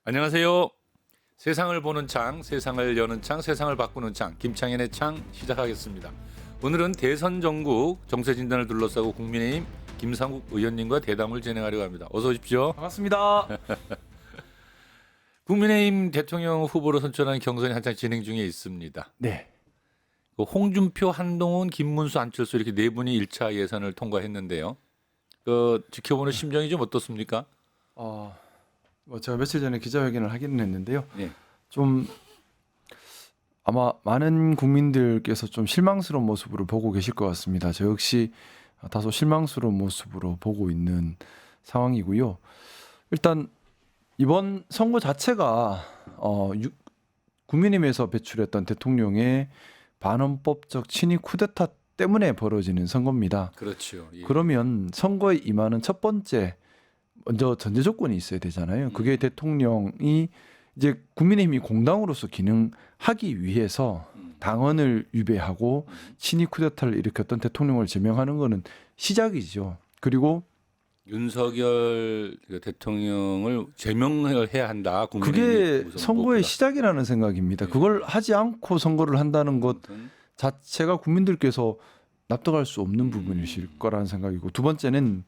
안녕하세요. 세상을 보는 창, 세상을 여는 창, 세상을 바꾸는 창, 김창현의 창 시작하겠습니다. 오늘은 대선 전국 정세 진단을 둘러싸고 국민의힘 김상국 의원님과 대담을 진행하려고 합니다. 어서 오십시오. 반갑습니다. 국민의힘 대통령 후보로 선출하는 경선이 한창 진행 중에 있습니다. 네. 홍준표, 한동훈, 김문수, 안철수 이렇게 네 분이 1차 예선을 통과했는데요. 지켜보는 심정이 좀 어떻습니까? 제가 며칠 전에 기자회견을 하기는 했는데요. 네. 좀 아마 많은 국민들께서 좀 실망스러운 모습으로 보고 계실 것 같습니다. 저 역시 다소 실망스러운 모습으로 보고 있는 상황이고요. 일단 이번 선거 자체가 국민의힘에서 배출했던 대통령의 반헌법적 친위 쿠데타 때문에 벌어지는 선거입니다. 그렇죠. 예. 그러면 선거에 임하는 첫 번째 먼저 전제 조건이 있어야 되잖아요. 그게 대통령이 이제 국민의힘이 공당으로서 기능하기 위해서 당헌을 위배하고 친위 쿠데타를 일으켰던 대통령을 제명하는 것은 시작이죠. 그리고 윤석열 대통령을 제명을 해야 한다. 그게 선거의 시작이라는 생각입니다. 그걸 하지 않고 선거를 한다는 것 자체가 국민들께서 납득할 수 없는 부분이실 거라는 생각이고, 두 번째는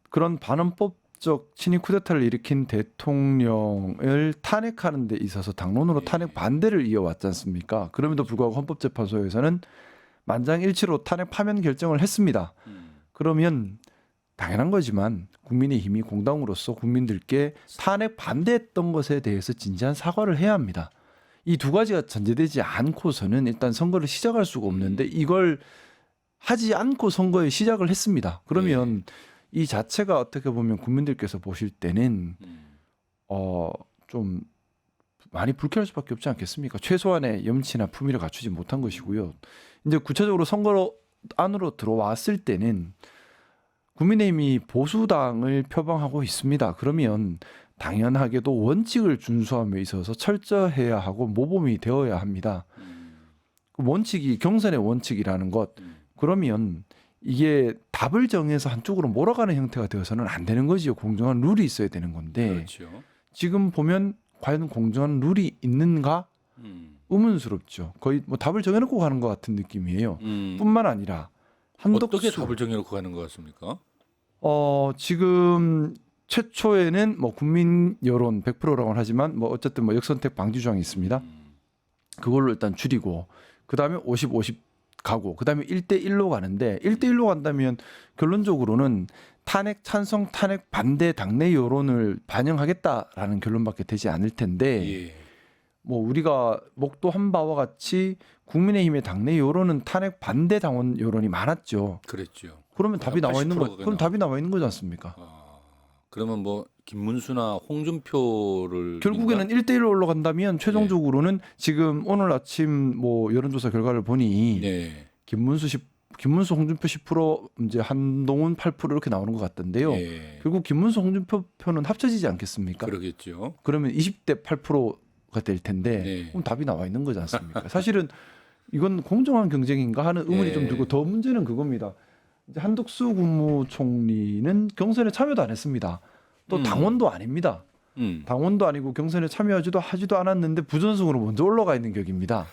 그런 반헌법적 친위 쿠데타를 일으킨 대통령을 탄핵하는 데 있어서 당론으로 탄핵 반대를 이어왔지 않습니까? 그럼에도 불구하고 헌법재판소에서는 만장일치로 탄핵 파면 결정을 했습니다. 그러면 당연한 거지만 국민의힘이 공당으로서 국민들께 탄핵 반대했던 것에 대해서 진지한 사과를 해야 합니다. 이 두 가지가 전제되지 않고서는 일단 선거를 시작할 수가 없는데 이걸 하지 않고 선거에 시작을 했습니다. 그러면 이 자체가 어떻게 보면 국민들께서 보실 때는 좀 많이 불쾌할 수밖에 없지 않겠습니까? 최소한의 염치나 품위를 갖추지 못한 것이고요. 이제 구체적으로 선거 안으로 들어왔을 때는 국민의힘이 보수당을 표방하고 있습니다. 그러면 당연하게도 원칙을 준수함에 있어서 철저해야 하고 모범이 되어야 합니다. 그 원칙이 경선의 원칙이라는 것. 그러면 이게 답을 정해서 한쪽으로 몰아가는 형태가 되어서는 안 되는 거지요. 공정한 룰이 있어야 되는 건데 그렇죠. 지금 보면 과연 공정한 룰이 있는가 의문스럽죠. 거의 뭐 답을 정해놓고 가는 것 같은 느낌이에요. 뿐만 아니라 어떻게 답을 정해놓고 가는 것 같습니까? 지금 최초에는 뭐 국민 여론 100%라고 하지만 뭐 어쨌든 뭐 역선택 방지 조항이 있습니다. 그걸로 일단 줄이고 그다음에 50-50 가고 그다음에 1대1로 가는데 1대1로 간다면 결론적으로는 탄핵 찬성 탄핵 반대 당내 여론을 반영하겠다라는 결론밖에 되지 않을 텐데 뭐 우리가 목도한 바와 같이 국민의힘의 당내 여론은 탄핵 반대 당원 여론이 많았죠. 그랬죠. 그러면 답이 나와 있는 80%가 거. 그럼 답이 나와 있는 거지 않습니까? 그러면 뭐 김문수나 홍준표를 결국에는 1대1로 올라간다면 최종적으로는 지금 오늘 아침 뭐 여론조사 결과를 보니 김문수 홍준표 10% 이제 한동훈 8% 이렇게 나오는 것 같던데요. 결국 김문수 홍준표 표는 합쳐지지 않겠습니까? 그러겠죠. 그러면 20대 8%가 될 텐데 그럼 답이 나와 있는 거지 않습니까? 사실은 이건 공정한 경쟁인가 하는 의문이 좀 들고 더 문제는 그겁니다. 이제 한덕수 국무총리는 경선에 참여도 안 했습니다. 또 당원도 아닙니다. 당원도 아니고 경선에 하지도 않았는데 부전승으로 먼저 올라가 있는 격입니다.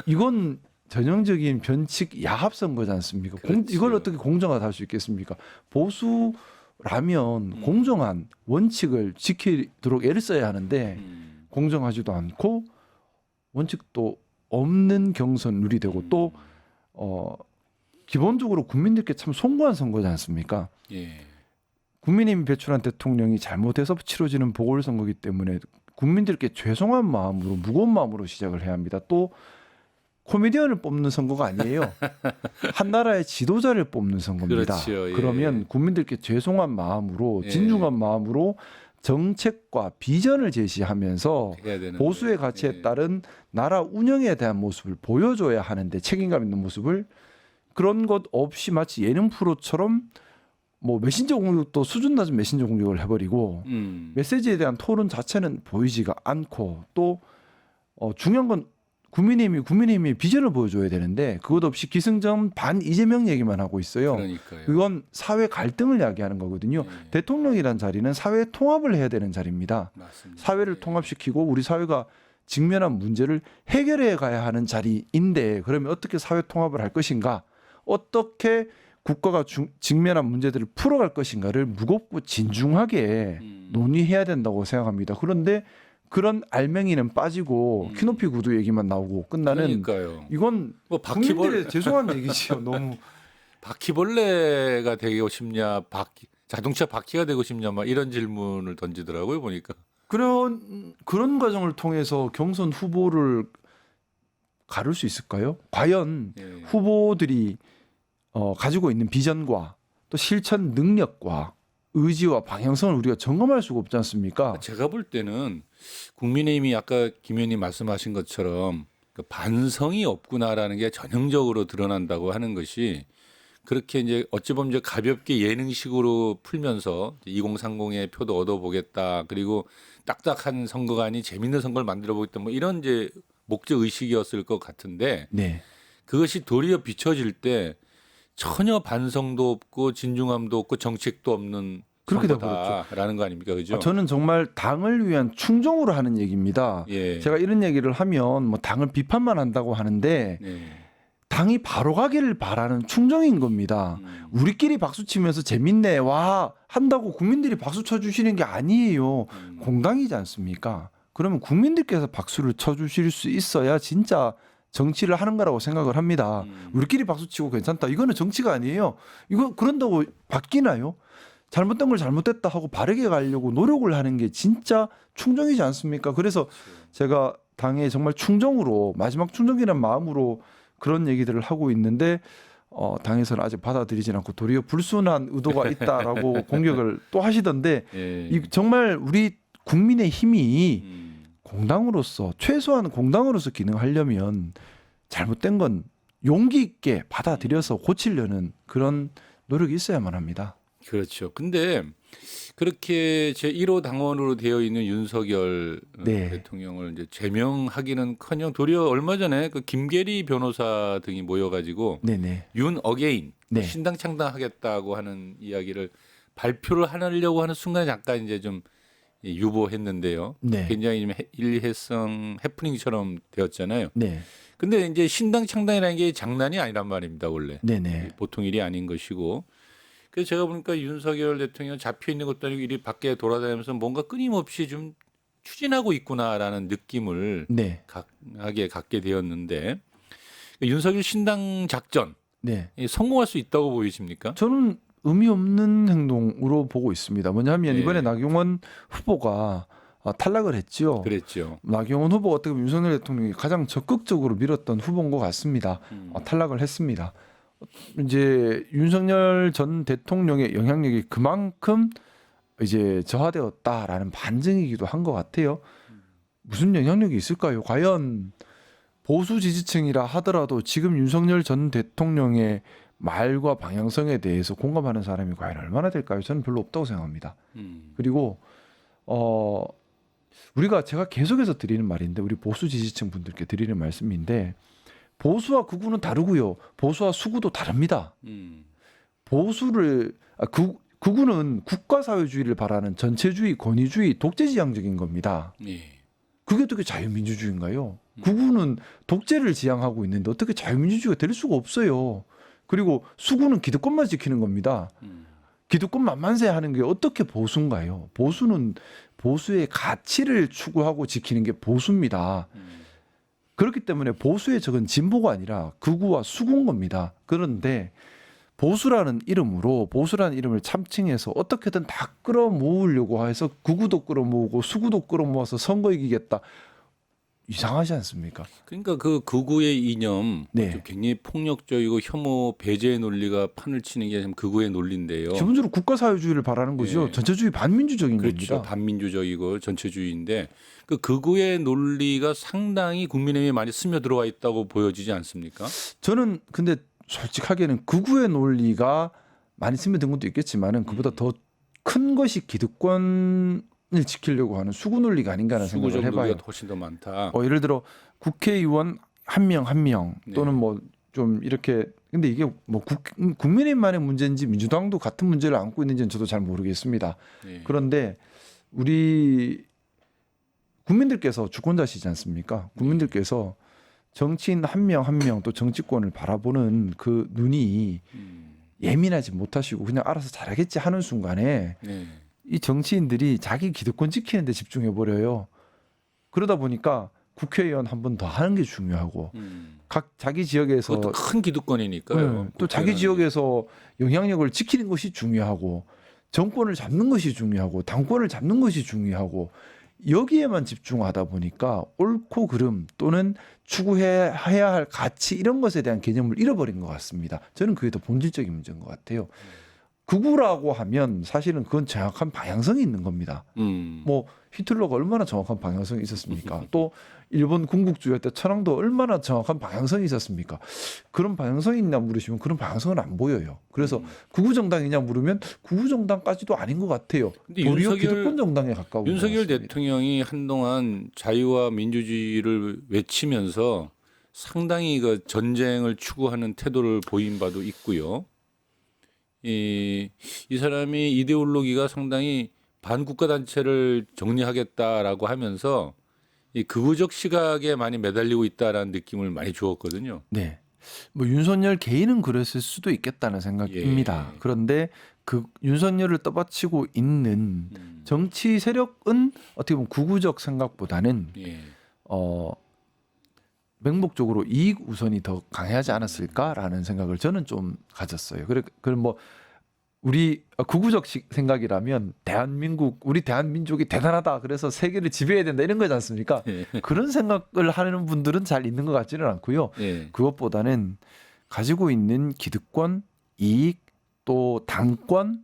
이건 전형적인 변칙 야합 선거지 않습니까? 이걸 어떻게 공정하다 할 수 있겠습니까? 보수라면 공정한 원칙을 지키도록 애를 써야 하는데 공정하지도 않고 원칙도 없는 경선 룰이 되고 또 기본적으로 국민들께 참 송구한 선거지 않습니까? 국민의힘이 배출한 대통령이 잘못해서 치러지는 보궐선거이기 때문에 국민들께 죄송한 마음으로 무거운 마음으로 시작을 해야 합니다. 또 코미디언을 뽑는 선거가 아니에요. 한 나라의 지도자를 뽑는 선거입니다. 그렇죠. 그러면 국민들께 죄송한 마음으로 진중한 마음으로 정책과 비전을 제시하면서 보수의 가치에 따른 나라 운영에 대한 모습을 보여줘야 하는데 책임감 있는 모습을 그런 것 없이 마치 예능 프로처럼 뭐 메신저 공격도 수준 낮은 메신저 공격을 해버리고 메시지에 대한 토론 자체는 보이지가 않고 또 중요한 건 국민의힘이 비전을 보여줘야 되는데 그것 없이 기승전 반 이재명 얘기만 하고 있어요. 그러니까요. 그건 사회 갈등을 이야기하는 거거든요. 네. 대통령이란 자리는 사회 통합을 해야 되는 자리입니다. 맞습니다. 사회를 네. 통합시키고 우리 사회가 직면한 문제를 해결해 가야 하는 자리인데 그러면 어떻게 사회 통합을 할 것인가? 어떻게 국가가 직면한 문제들을 풀어갈 것인가를 무겁고 진중하게 논의해야 된다고 생각합니다. 그런데 그런 알맹이는 빠지고 키높이 구두 얘기만 나오고 끝나는 그러니까요. 이건 뭐 국민들의 죄송한 얘기지요. 너무 바퀴벌레가 되고 싶냐, 자동차 바퀴가 되고 싶냐, 막 이런 질문을 던지더라고요 보니까. 그런 과정을 통해서 경선 후보를 가를 수 있을까요? 과연 예. 후보들이 가지고 있는 비전과 또 실천 능력과 의지와 방향성을 우리가 점검할 수가 없지 않습니까? 제가 볼 때는 국민의힘이 아까 김 의원님 말씀하신 것처럼 그 반성이 없구나라는 게 전형적으로 드러난다고 하는 것이 그렇게 이제 어찌 보면 이제 가볍게 예능식으로 풀면서 2030의 표도 얻어보겠다. 그리고 딱딱한 선거가 아닌 재밌는 선거를 만들어 보겠다. 뭐 이런 이제 목적 의식이었을 것 같은데 네. 그것이 도리어 비춰질 때 전혀 반성도 없고 진중함도 없고 정책도 없는 그렇게 선거다라는 거 아닙니까, 그죠? 저는 정말 당을 위한 충정으로 하는 얘기입니다. 예. 제가 이런 얘기를 하면 뭐 당을 비판만 한다고 하는데 네. 당이 바로 가기를 바라는 충정인 겁니다. 우리끼리 박수 치면서 재밌네 와 한다고 국민들이 박수 쳐주시는 게 아니에요. 공당이지 않습니까? 그러면 국민들께서 박수를 쳐주실 수 있어야 진짜 정치를 하는 거라고 생각을 합니다. 우리끼리 박수 치고 괜찮다. 이거는 정치가 아니에요. 이거 그런다고 바뀌나요? 잘못된 걸 잘못됐다 하고 바르게 가려고 노력을 하는 게 진짜 충정이지 않습니까? 그래서 제가 당에 정말 충정으로 마지막 충정이라는 마음으로 그런 얘기들을 하고 있는데 당에서는 아직 받아들이진 않고 도리어 불순한 의도가 있다라고 공격을 또 하시던데 예. 정말 우리 국민의 힘이 공당으로서 최소한 공당으로서 기능하려면 잘못된 건 용기 있게 받아들여서 고치려는 그런 노력이 있어야만 합니다. 그렇죠. 근데 그렇게 제 1호 당원으로 되어 있는 윤석열 네. 대통령을 이제 제명하기는커녕 도리어 얼마 전에 그 김계리 변호사 등이 모여가지고 네네. 윤 어게인 네. 신당 창당하겠다고 하는 이야기를 발표를 하려고 하는 순간에 잠깐 이제 좀 유보했는데요. 네. 굉장히 좀 일회성 해프닝처럼 되었잖아요. 네. 근데 이제 신당 창당이라는 게 장난이 아니란 말입니다, 원래. 네네. 보통 일이 아닌 것이고. 그래서 제가 보니까 윤석열 대통령 잡혀 있는 것도 아니고 이리 밖에 돌아다니면서 뭔가 끊임없이 좀 추진하고 있구나라는 느낌을 네. 강하게 갖게 되었는데 윤석열 신당 작전 네. 성공할 수 있다고 보이십니까? 저는 의미 없는 행동으로 보고 있습니다. 뭐냐면 네. 이번에 나경원 후보가 탈락을 했지요. 그랬죠. 나경원 후보가 어떻게 보면 윤석열 대통령이 가장 적극적으로 밀었던 후보인 것 같습니다. 탈락을 했습니다. 이제 윤석열 전 대통령의 영향력이 그만큼 이제 저하되었다라는 반증이기도 한 것 같아요. 무슨 영향력이 있을까요? 과연 보수 지지층이라 하더라도 지금 윤석열 전 대통령의 말과 방향성에 대해서 공감하는 사람이 과연 얼마나 될까요? 저는 별로 없다고 생각합니다. 그리고 제가 계속해서 드리는 말인데 우리 보수 지지층 분들께 드리는 말씀인데 보수와 극우는 다르고요. 보수와 수구도 다릅니다. 극우는 국가사회주의를 바라는 전체주의, 권위주의, 독재지향적인 겁니다. 예. 그게 어떻게 자유민주주의인가요? 극우는 독재를 지향하고 있는데 어떻게 자유민주주의가 될 수가 없어요. 그리고 수구는 기득권만 지키는 겁니다. 기득권만 만세하는 게 어떻게 보수인가요? 보수는 보수의 가치를 추구하고 지키는 게 보수입니다. 그렇기 때문에 보수의 적은 진보가 아니라 극우와 수구인 겁니다. 그런데 보수라는 이름을 참칭해서 어떻게든 다 끌어모으려고 해서 극우도 끌어모으고 수구도 끌어모아서 선거 이기겠다. 이상하지 않습니까? 그러니까 그 극우의 이념, 네. 좀 굉장히 폭력적이고 혐오, 배제의 논리가 판을 치는 게 참 극우의 논리인데요. 기본적으로 국가사회주의를 바라는 거죠. 네. 전체주의 반민주적인 그렇죠. 겁니다. 반민주적이고 전체주의인데 그 극우의 논리가 상당히 국민의힘에 많이 스며들어와 있다고 보여지지 않습니까? 저는 근데 솔직하게는 극우의 논리가 많이 스며든 것도 있겠지만은 그보다 더 큰 것이 기득권을 지키려고 하는 수구 논리가 아닌가라는 수구 생각을 해봐요. 정도가 훨씬 더 많다. 예를 들어 국회의원 한 명 한 명 또는 뭐 좀 이렇게 근데 이게 뭐 국민의힘만의 문제인지 민주당도 같은 문제를 안고 있는지는 저도 잘 모르겠습니다. 네. 그런데 우리 국민들께서 주권자시지 않습니까? 국민들께서 정치인 한 명 한 명 또 정치권을 바라보는 그 눈이 예민하지 못하시고 그냥 알아서 잘하겠지 하는 순간에 네. 이 정치인들이 자기 기득권 지키는 데 집중해 버려요. 그러다 보니까 국회의원 한 번 더 하는 게 중요하고 각 자기 지역에서 그것도 큰 기득권이니까요. 네, 또 자기 지역에서 영향력을 지키는 것이 중요하고 정권을 잡는 것이 중요하고 당권을 잡는 것이 중요하고 여기에만 집중하다 보니까 옳고 그름 또는 추구해야 할 가치 이런 것에 대한 개념을 잃어버린 것 같습니다. 저는 그게 더 본질적인 문제인 것 같아요. 극우라고 하면 사실은 그건 정확한 방향성이 있는 겁니다. 뭐 히틀러가 얼마나 정확한 방향성이 있었습니까? 또 일본 군국주의 때 천황도 얼마나 정확한 방향성이 있었습니까? 그런 방향성이 있냐 물으시면 그런 방향성은 안 보여요. 그래서 극우 정당이냐 물으면 극우 정당까지도 아닌 것 같아요. 근데 도리어 기득권 정당에 가까운 윤석열 것 같습니다. 대통령이 한동안 자유와 민주주의를 외치면서 상당히 그 전쟁을 추구하는 태도를 보인 바도 있고요. 이 사람이 이데올로기가 상당히 반국가 단체를 정리하겠다라고 하면서 이 극우적 시각에 많이 매달리고 있다라는 느낌을 많이 주었거든요. 네. 뭐 윤석열 개인은 그랬을 수도 있겠다는 생각입니다. 예. 그런데 그 윤석열을 떠받치고 있는 정치 세력은 어떻게 보면 극우적 생각보다는 예. 맹목적으로 이익 우선이 더 강해하지 않았을까라는 생각을 저는 좀 가졌어요. 그럼 뭐 우리 극우적 생각이라면 우리 대한민족이 대단하다. 그래서 세계를 지배해야 된다 이런 거지 않습니까? 예. 그런 생각을 하는 분들은 잘 있는 것 같지는 않고요. 예. 그것보다는 가지고 있는 기득권, 이익, 또 당권,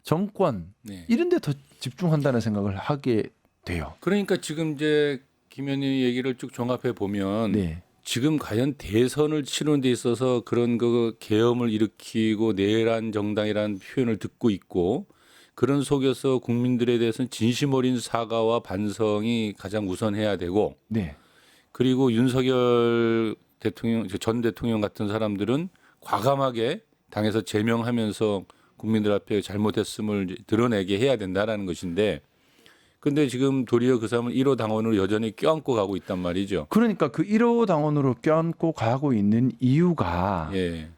정권 네. 이런 데 더 집중한다는 생각을 하게 돼요. 그러니까 지금 이제 김 의원님 얘기를 쭉 종합해 보면 네. 지금 과연 대선을 치르는 데 있어서 그런 그 계엄을 일으키고 내란 정당이라는 표현을 듣고 있고 그런 속에서 국민들에 대해서는 진심 어린 사과와 반성이 가장 우선해야 되고 네. 그리고 윤석열 대통령 전 대통령 같은 사람들은 과감하게 당에서 제명하면서 국민들 앞에 잘못했음을 드러내게 해야 된다라는 것인데 근데 지금 도리어 그 사람은 1호 당원으로 여전히 껴안고 가고 있단 말이죠. 그러니까 그 1호 당원으로 껴안고 가고 있는 이유가 예.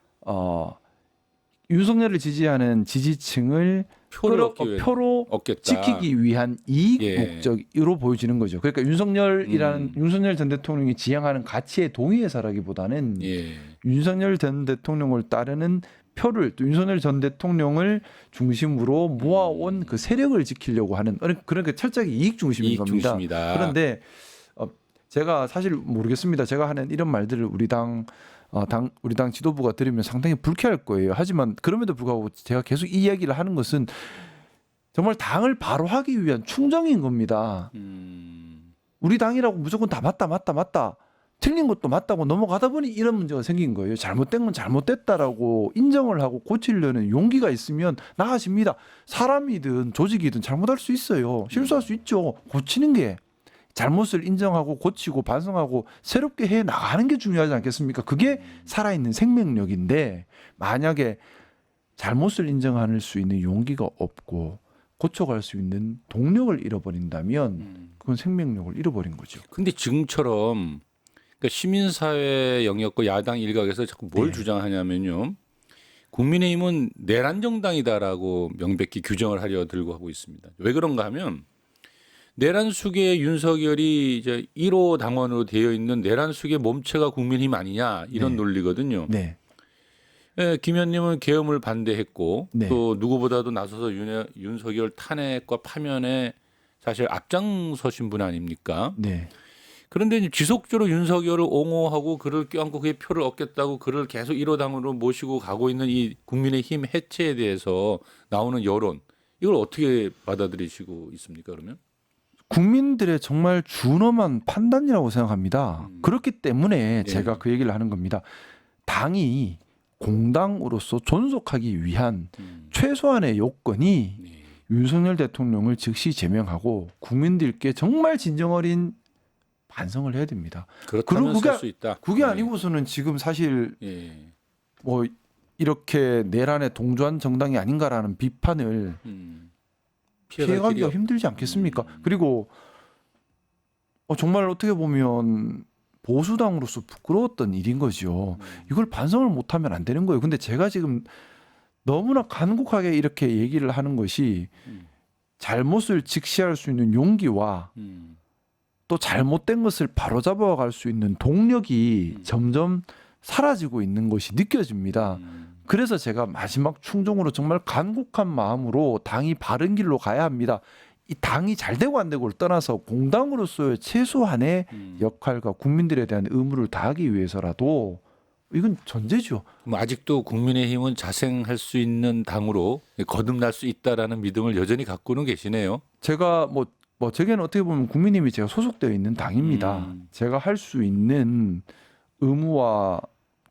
윤석열을 지지하는 지지층을 표로 얻겠다. 지키기 위한 이익 예. 목적으로 보여지는 거죠. 그러니까 윤석열 전 대통령이 지향하는 가치에 동의해서라기보다는 예. 윤석열 전 대통령을 따르는 표를 또 윤석열 전 대통령을 중심으로 모아온 그 세력을 지키려고 하는 그러니까 철저하게 이익 중심인 이익 겁니다. 중심이다. 그런데 제가 사실 모르겠습니다. 제가 하는 이런 말들을 우리 당 지도부가 들으면 상당히 불쾌할 거예요. 하지만 그럼에도 불구하고 제가 계속 이 이야기를 하는 것은 정말 당을 바로 하기 위한 충정인 겁니다. 우리 당이라고 무조건 다 맞다. 틀린 것도 맞다고 넘어가다 보니 이런 문제가 생긴 거예요. 잘못된 건 잘못됐다라고 인정을 하고 고치려는 용기가 있으면 나아집니다. 사람이든 조직이든 잘못할 수 있어요. 실수할 수 있죠. 고치는 게 잘못을 인정하고 고치고 반성하고 새롭게 해 나가는 게 중요하지 않겠습니까? 그게 살아있는 생명력인데 만약에 잘못을 인정할 수 있는 용기가 없고 고쳐갈 수 있는 동력을 잃어버린다면 그건 생명력을 잃어버린 거죠. 근데 지금처럼 그러니까 시민사회 영역과 야당 일각에서 자꾸 뭘 네. 주장하냐면요. 국민의힘은 내란 정당이다라고 명백히 규정을 하려 들고 하고 있습니다. 왜 그런가 하면 내란 숙의 윤석열이 이제 1호 당원으로 되어 있는 내란 숙의 몸체가 국민의힘 아니냐 이런 네. 논리거든요. 네. 예, 김 의원님은 계엄을 반대했고 네. 또 누구보다도 나서서 윤석열 탄핵과 파면에 사실 앞장서신 분 아닙니까? 네. 그런데 이제 지속적으로 윤석열을 옹호하고 그를 껴안고 그의 표를 얻겠다고 그를 계속 1호 당으로 모시고 가고 있는 이 국민의힘 해체에 대해서 나오는 여론 이걸 어떻게 받아들이시고 있습니까? 그러면? 국민들의 정말 준엄한 판단이라고 생각합니다. 그렇기 때문에 네. 제가 그 얘기를 하는 겁니다. 당이 공당으로서 존속하기 위한 최소한의 요건이 네. 윤석열 대통령을 즉시 제명하고 국민들께 정말 진정 어린 반성을 해야 됩니다. 그렇다면 그게- 쓸 수 있다. 그게 예. 아니고서는 지금 사실 예. 뭐 이렇게 내란에 동조한 정당이 아닌가라는 비판을 피해갈 피해가기가 길이 없- 힘들지 않겠습니까? 그리고 정말 어떻게 보면 보수당으로서 부끄러웠던 일인 거죠. 이걸 반성을 못하면 안 되는 거예요. 근데 제가 지금 너무나 간곡하게 이렇게 얘기를 하는 것이 음. 잘못을 직시할 수 있는 용기와 또 잘못된 것을 바로잡아갈 수 있는 동력이 점점 사라지고 있는 것이 느껴집니다. 그래서 제가 마지막 충정으로 정말 간곡한 마음으로 당이 바른 길로 가야 합니다. 이 당이 잘 되고 안 되고를 떠나서 공당으로서의 최소한의 역할과 국민들에 대한 의무를 다하기 위해서라도 이건 전제죠. 그럼 아직도 국민의힘은 자생할 수 있는 당으로 거듭날 수 있다라는 믿음을 여전히 갖고는 계시네요. 제가 뭐 제게는 어떻게 보면 국민의힘이 제가 소속되어 있는 당입니다. 제가 할 수 있는 의무와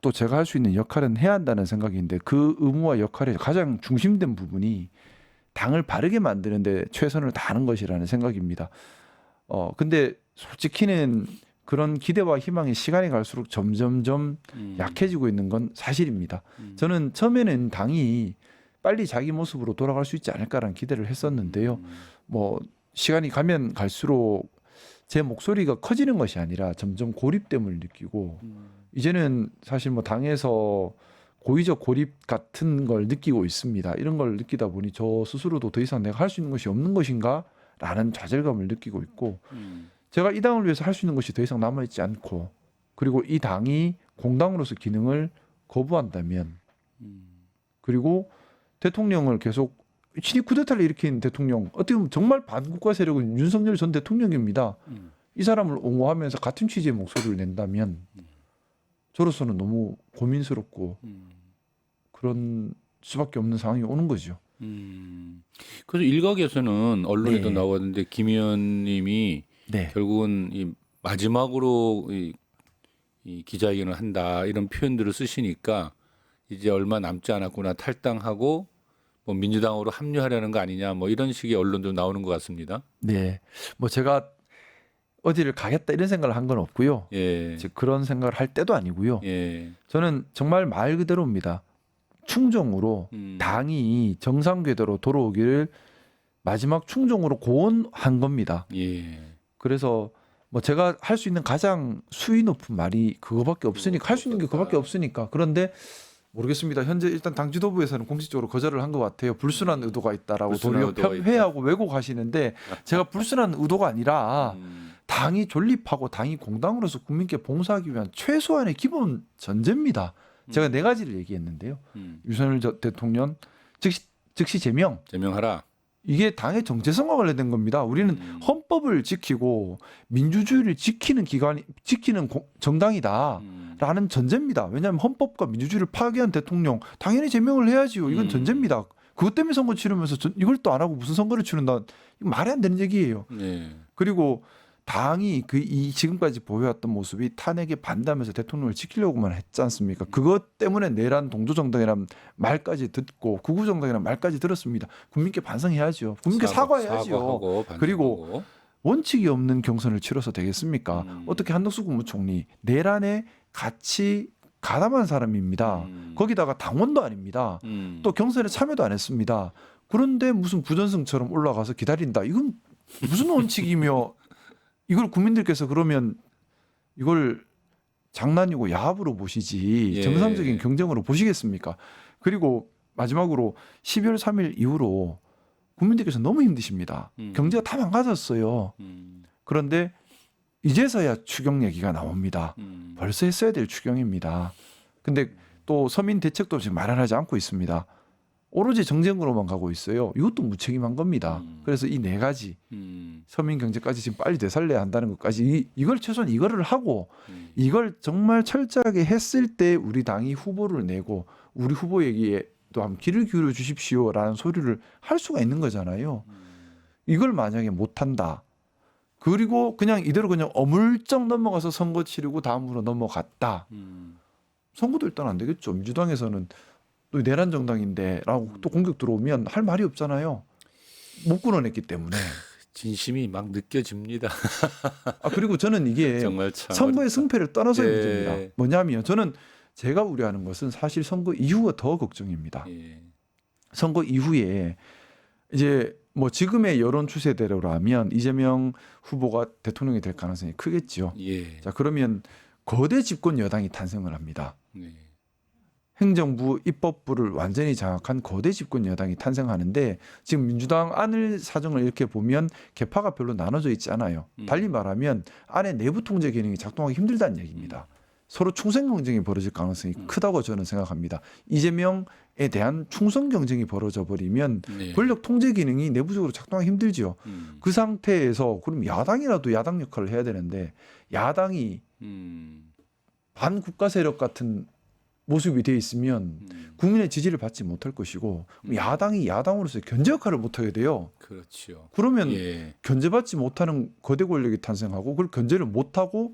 또 제가 할 수 있는 역할은 해야 한다는 생각인데 그 의무와 역할의 가장 중심된 부분이 당을 바르게 만드는데 최선을 다하는 것이라는 생각입니다. 근데 솔직히는 그런 기대와 희망이 시간이 갈수록 점점점 약해지고 있는 건 사실입니다. 저는 처음에는 당이 빨리 자기 모습으로 돌아갈 수 있지 않을까라는 기대를 했었는데요. 뭐 시간이 가면 갈수록 제 목소리가 커지는 것이 아니라 점점 고립됨을 느끼고 이제는 사실 뭐 당에서 고의적 고립 같은 걸 느끼고 있습니다. 이런 걸 느끼다 보니 저 스스로도 더 이상 내가 할 수 있는 것이 없는 것인가라는 좌절감을 느끼고 있고 제가 이 당을 위해서 할 수 있는 것이 더 이상 남아있지 않고 그리고 이 당이 공당으로서 기능을 거부한다면 그리고 대통령을 계속 친입 쿠데타를 일으킨 대통령 어떻게 보면 정말 반국가 세력은 윤석열 전 대통령입니다. 이 사람을 옹호하면서 같은 취지의 목소리를 낸다면 저로서는 너무 고민스럽고 그런 수밖에 없는 상황이 오는 거죠. 그래서 일각에서는 언론에도 네. 나왔는데 김 의원님이 네. 결국은 이 마지막으로 이 기자회견을 한다 이런 표현들을 쓰시니까 이제 얼마 남지 않았구나 탈당하고 뭐 민주당으로 합류하려는 거 아니냐 뭐 이런 식의 언론도 나오는 것 같습니다. 네. 뭐 제가 어디를 가겠다 이런 생각을 한 건 없고요. 예. 즉 그런 생각을 할 때도 아니고요. 예. 저는 정말 말 그대로입니다. 충정으로 당이 정상 궤도로 돌아오기를 마지막 충정으로 고언한 겁니다. 예. 그래서 뭐 제가 할 수 있는 가장 수위 높은 말이 그거밖에 없으니까 할 수 있는 게 그거밖에 없으니까 그런데 모르겠습니다. 현재 일단 당 지도부에서는 공식적으로 거절을 한 것 같아요. 불순한 의도가 있다라고 불순한 도리어 의도가 있다. 회하고 왜곡하시는데 제가 불순한 의도가 아니라 당이 존립하고 당이 공당으로서 국민께 봉사하기 위한 최소한의 기본 전제입니다. 제가 네 가지를 얘기했는데요. 윤석열 대통령 즉시 제명. 제명하라. 이게 당의 정체성과 관련된 겁니다. 우리는 헌법을 지키고 민주주의를 지키는 정당이다라는 전제입니다. 왜냐하면 헌법과 민주주의를 파괴한 대통령 당연히 제명을 해야지요. 이건 전제입니다. 그것 때문에 선거 치르면서 이걸 또 안 하고 무슨 선거를 치른다. 이거 말이 안 되는 얘기예요. 네. 그리고 당이 이 지금까지 보여왔던 모습이 탄핵에 반대하면서 대통령을 지키려고만 했지 않습니까? 그것 때문에 내란 동조정당이라는 말까지 듣고 구구정당이라는 말까지 들었습니다. 국민께 반성해야죠. 국민께 사과해야죠. 사과하고 그리고 반성하고. 원칙이 없는 경선을 치러서 되겠습니까? 어떻게 한덕수 국무총리 내란에 같이 가담한 사람입니다. 거기다가 당원도 아닙니다. 또 경선에 참여도 안 했습니다. 그런데 무슨 부전승처럼 올라가서 기다린다. 이건 무슨 원칙이며 이걸 국민들께서 그러면 이걸 장난이고 야합으로 보시지 예. 정상적인 경쟁으로 보시겠습니까? 그리고 마지막으로 12월 3일 이후로 국민들께서 너무 힘드십니다. 경제가 다 망가졌어요. 그런데 이제서야 추경 얘기가 나옵니다. 벌써 했어야 될 추경입니다. 근데 또 서민 대책도 지금 마련하지 않고 있습니다. 오로지 정쟁으로만 가고 있어요. 이것도 무책임한 겁니다. 그래서 이 네 가지 서민 경제까지 지금 빨리 되살려야 한다는 것까지 이걸 최소한 이거를 하고 이걸 정말 철저하게 했을 때 우리 당이 후보를 내고 우리 후보에게도 한번 귀를 기울여 주십시오라는 소리를 할 수가 있는 거잖아요. 이걸 만약에 못한다. 그리고 그냥 이대로 그냥 어물쩍 넘어가서 선거 치르고 다음으로 넘어갔다. 선거도 일단 안 되겠죠. 민주당에서는 또 내란 정당인데라고 또 공격 들어오면 할 말이 없잖아요. 못 끊어냈기 때문에. 진심이 막 느껴집니다. 그리고 저는 이게 정말 참 선거의 어렵다. 승패를 떠나서의 예. 문제입니다. 뭐냐면 저는 제가 우려하는 것은 사실 선거 이후가 더 걱정입니다. 예. 선거 이후에 이제 뭐 지금의 여론 추세대로라면 이재명 후보가 대통령이 될 가능성이 크겠지요. 예. 자, 그러면 거대 집권 여당이 탄생을 합니다. 네. 행정부, 입법부를 완전히 장악한 거대 집권 여당이 탄생하는데 지금 민주당 안을 사정을 이렇게 보면 개파가 별로 나눠져 있지 않아요. 달리 말하면 안에 내부 통제 기능이 작동하기 힘들다는 얘기입니다. 서로 충성 경쟁이 벌어질 가능성이 크다고 저는 생각합니다. 이재명에 대한 충성 경쟁이 벌어져 버리면 네. 권력 통제 기능이 내부적으로 작동하기 힘들죠. 음. 그 상태에서 그럼 야당이라도 야당 역할을 해야 되는데 야당이 반국가 세력 같은 모습이 돼 있으면 국민의 지지를 받지 못할 것이고 야당이 야당으로서 견제 역할을 못하게 돼요. 그렇죠. 그러면 예. 견제받지 못하는 거대 권력이 탄생하고 그걸 견제를 못하고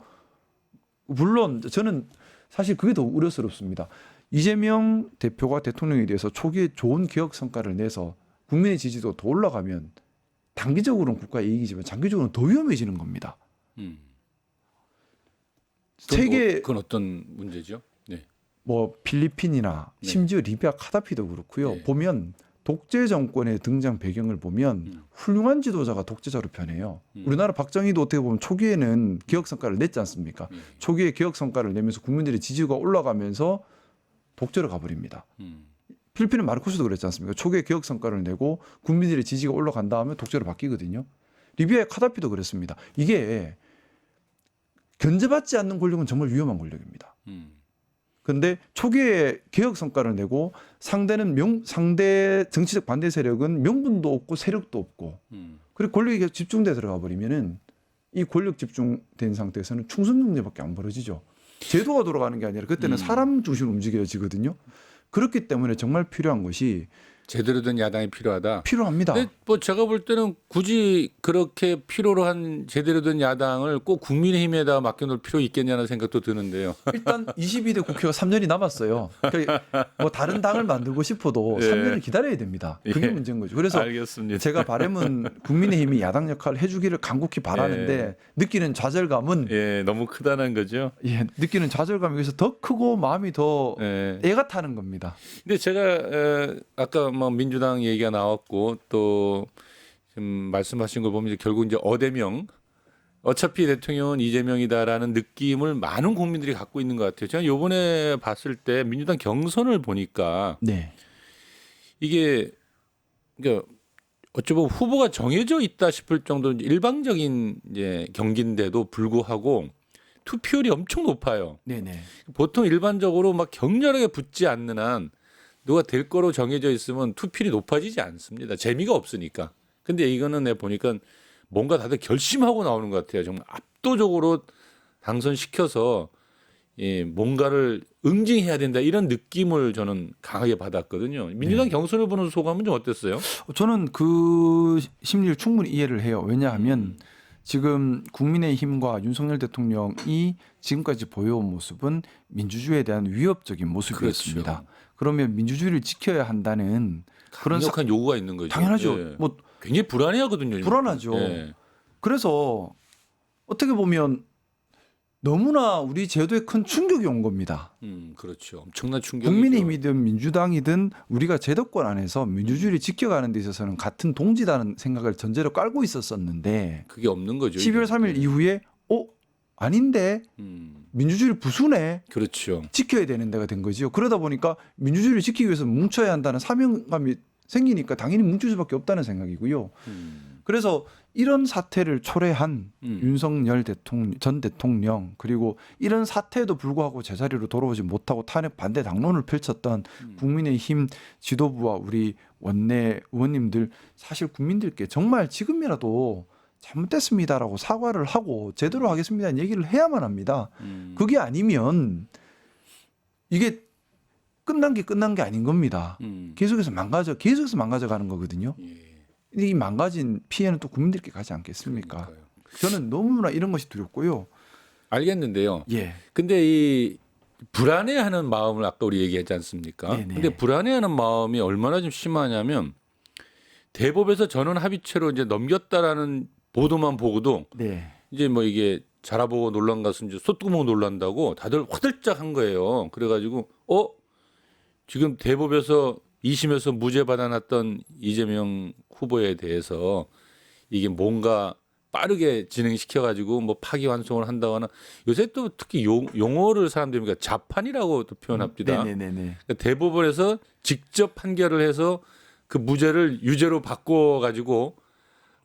물론 저는 사실 그게 더 우려스럽습니다. 이재명 대표가 대통령에 대해서 초기에 좋은 개혁 성과를 내서 국민의 지지도 더 올라가면 단기적으로는 국가의 이익이지만 장기적으로는 더 위험해지는 겁니다. 세계 그건 어떤 문제죠? 네. 뭐 필리핀이나 네. 심지어 리비아 카다피도 그렇고요. 네. 보면 독재 정권의 등장 배경을 보면 훌륭한 지도자가 독재자로 변해요. 우리나라 박정희도 어떻게 보면 초기에는 개혁 성과를 냈지 않습니까? 초기에 개혁 성과를 내면서 국민들의 지지가 올라가면서 독재로 가버립니다. 필리핀의 마르코스도 그랬지 않습니까? 초기에 개혁 성과를 내고 국민들의 지지가 올라간 다음에 독재로 바뀌거든요. 리비아의 카다피도 그랬습니다. 이게 견제받지 않는 권력은 정말 위험한 권력입니다. 그런데 초기에 개혁 성과를 내고 상대 정치적 반대 세력은 명분도 없고 세력도 없고 그리고 권력이 집중돼 들어가 버리면은 이 권력 집중된 상태에서는 충성 경제밖에 안 벌어지죠. 제도가 돌아가는 게 아니라 그때는 사람 중심으로 움직여지거든요. 그렇기 때문에 정말 필요한 것이 제대로 된 야당이 필요하다. 필요합니다. 근데 뭐 제가 볼 때는 굳이 그렇게 필요로 한 제대로 된 야당을 꼭 국민의힘에다 맡겨놓을 필요 있겠냐는 생각도 드는데요. 일단 22대 국회가 3년이 남았어요. 그러니까 뭐 다른 당을 만들고 싶어도 예. 3년을 기다려야 됩니다. 그게 예. 문제인 거죠. 그래서 알겠습니다. 제가 바람은 국민의힘이 야당 역할을 해주기를 간곡히 바라는데 느끼는 좌절감은 예, 너무 크다는 거죠. 느끼는 좌절감이 그래서 더 크고 마음이 더 예. 애가 타는 겁니다. 근데 제가 아까 뭐 민주당 얘기가 나왔고 또 지금 말씀하신 걸 보면 이제 결국 이제 어대명 어차피 대통령은 이재명이다라는 느낌을 많은 국민들이 갖고 있는 것 같아요. 제가 요번에 봤을 때 민주당 경선을 보니까 네. 이게 그러니까 어찌 보면 후보가 정해져 있다 싶을 정도로 일방적인 이제 경기인데도 불구하고 투표율이 엄청 높아요. 네네. 보통 일반적으로 막 격렬하게 붙지 않는 한 누가 될 거로 정해져 있으면 투표율이 높아지지 않습니다. 재미가 없으니까. 근데 이거는 내가 보니까 뭔가 다들 결심하고 나오는 것 같아요. 정말 압도적으로 당선시켜서 뭔가를 응징해야 된다 이런 느낌을 저는 강하게 받았거든요. 민주당 경선을 보는 소감은 좀 어땠어요? 저는 그 심리를 충분히 이해를 해요. 왜냐하면 지금 국민의힘과 윤석열 대통령이 지금까지 보여온 모습은 민주주의에 대한 위협적인 모습이었습니다. 그렇죠. 그러면 민주주의를 지켜야 한다는 그런 강력한 요구가 있는 거죠. 당연하죠. 예. 뭐 굉장히 불안해하거든요. 불안하죠. 예. 그래서 어떻게 보면 너무나 우리 제도에 큰 충격이 온 겁니다. 그렇죠. 엄청난 충격이죠. 국민의힘이든 민주당이든 우리가 제도권 안에서 민주주의를 지켜가는 데 있어서는 같은 동지다는 생각을 전제로 깔고 있었었는데 그게 없는 거죠. 12월 3일 이후에 아닌데 민주주의를 부수네. 그렇죠. 지켜야 되는 데가 된 거죠. 그러다 보니까 민주주의를 지키기 위해서 뭉쳐야 한다는 사명감이 생기니까 당연히 뭉칠 수밖에 없다는 생각이고요. 그래서 이런 사태를 초래한 윤석열 전 대통령 그리고 이런 사태에도 불구하고 제자리로 돌아오지 못하고 탄핵 반대 당론을 펼쳤던 국민의힘 지도부와 우리 원내 의원님들 사실 국민들께 정말 지금이라도 잘못됐습니다라고 사과를 하고 제대로 하겠습니다는 얘기를 해야만 합니다. 그게 아니면 이게 끝난 게 아닌 겁니다. 계속해서 망가져가는 거거든요. 예. 이 망가진 피해는 또 국민들께 가지 않겠습니까? 그러니까요. 저는 너무나 이런 것이 두렵고요. 알겠는데요. 예. 근데 이 불안해하는 마음을 아까 우리 얘기했지 않습니까? 네네. 근데 불안해하는 마음이 얼마나 좀 심하냐면 대법에서 전원 합의체로 이제 넘겼다라는 보도만 보고도 네. 이제 뭐 이게 자라보고 놀란 것은 이제 쏟구멍 놀란다고 다들 화들짝한 거예요. 그래가지고 지금 대법에서 2심에서 무죄 받아놨던 이재명 후보에 대해서 이게 뭔가 빠르게 진행시켜가지고 뭐 파기환송을 한다거나 요새 또 특히 용어를 사람들이 그러니까 자판이라고 또 표현합니다. 네네네. 그러니까 대법원에서 직접 판결을 해서 그 무죄를 유죄로 바꿔가지고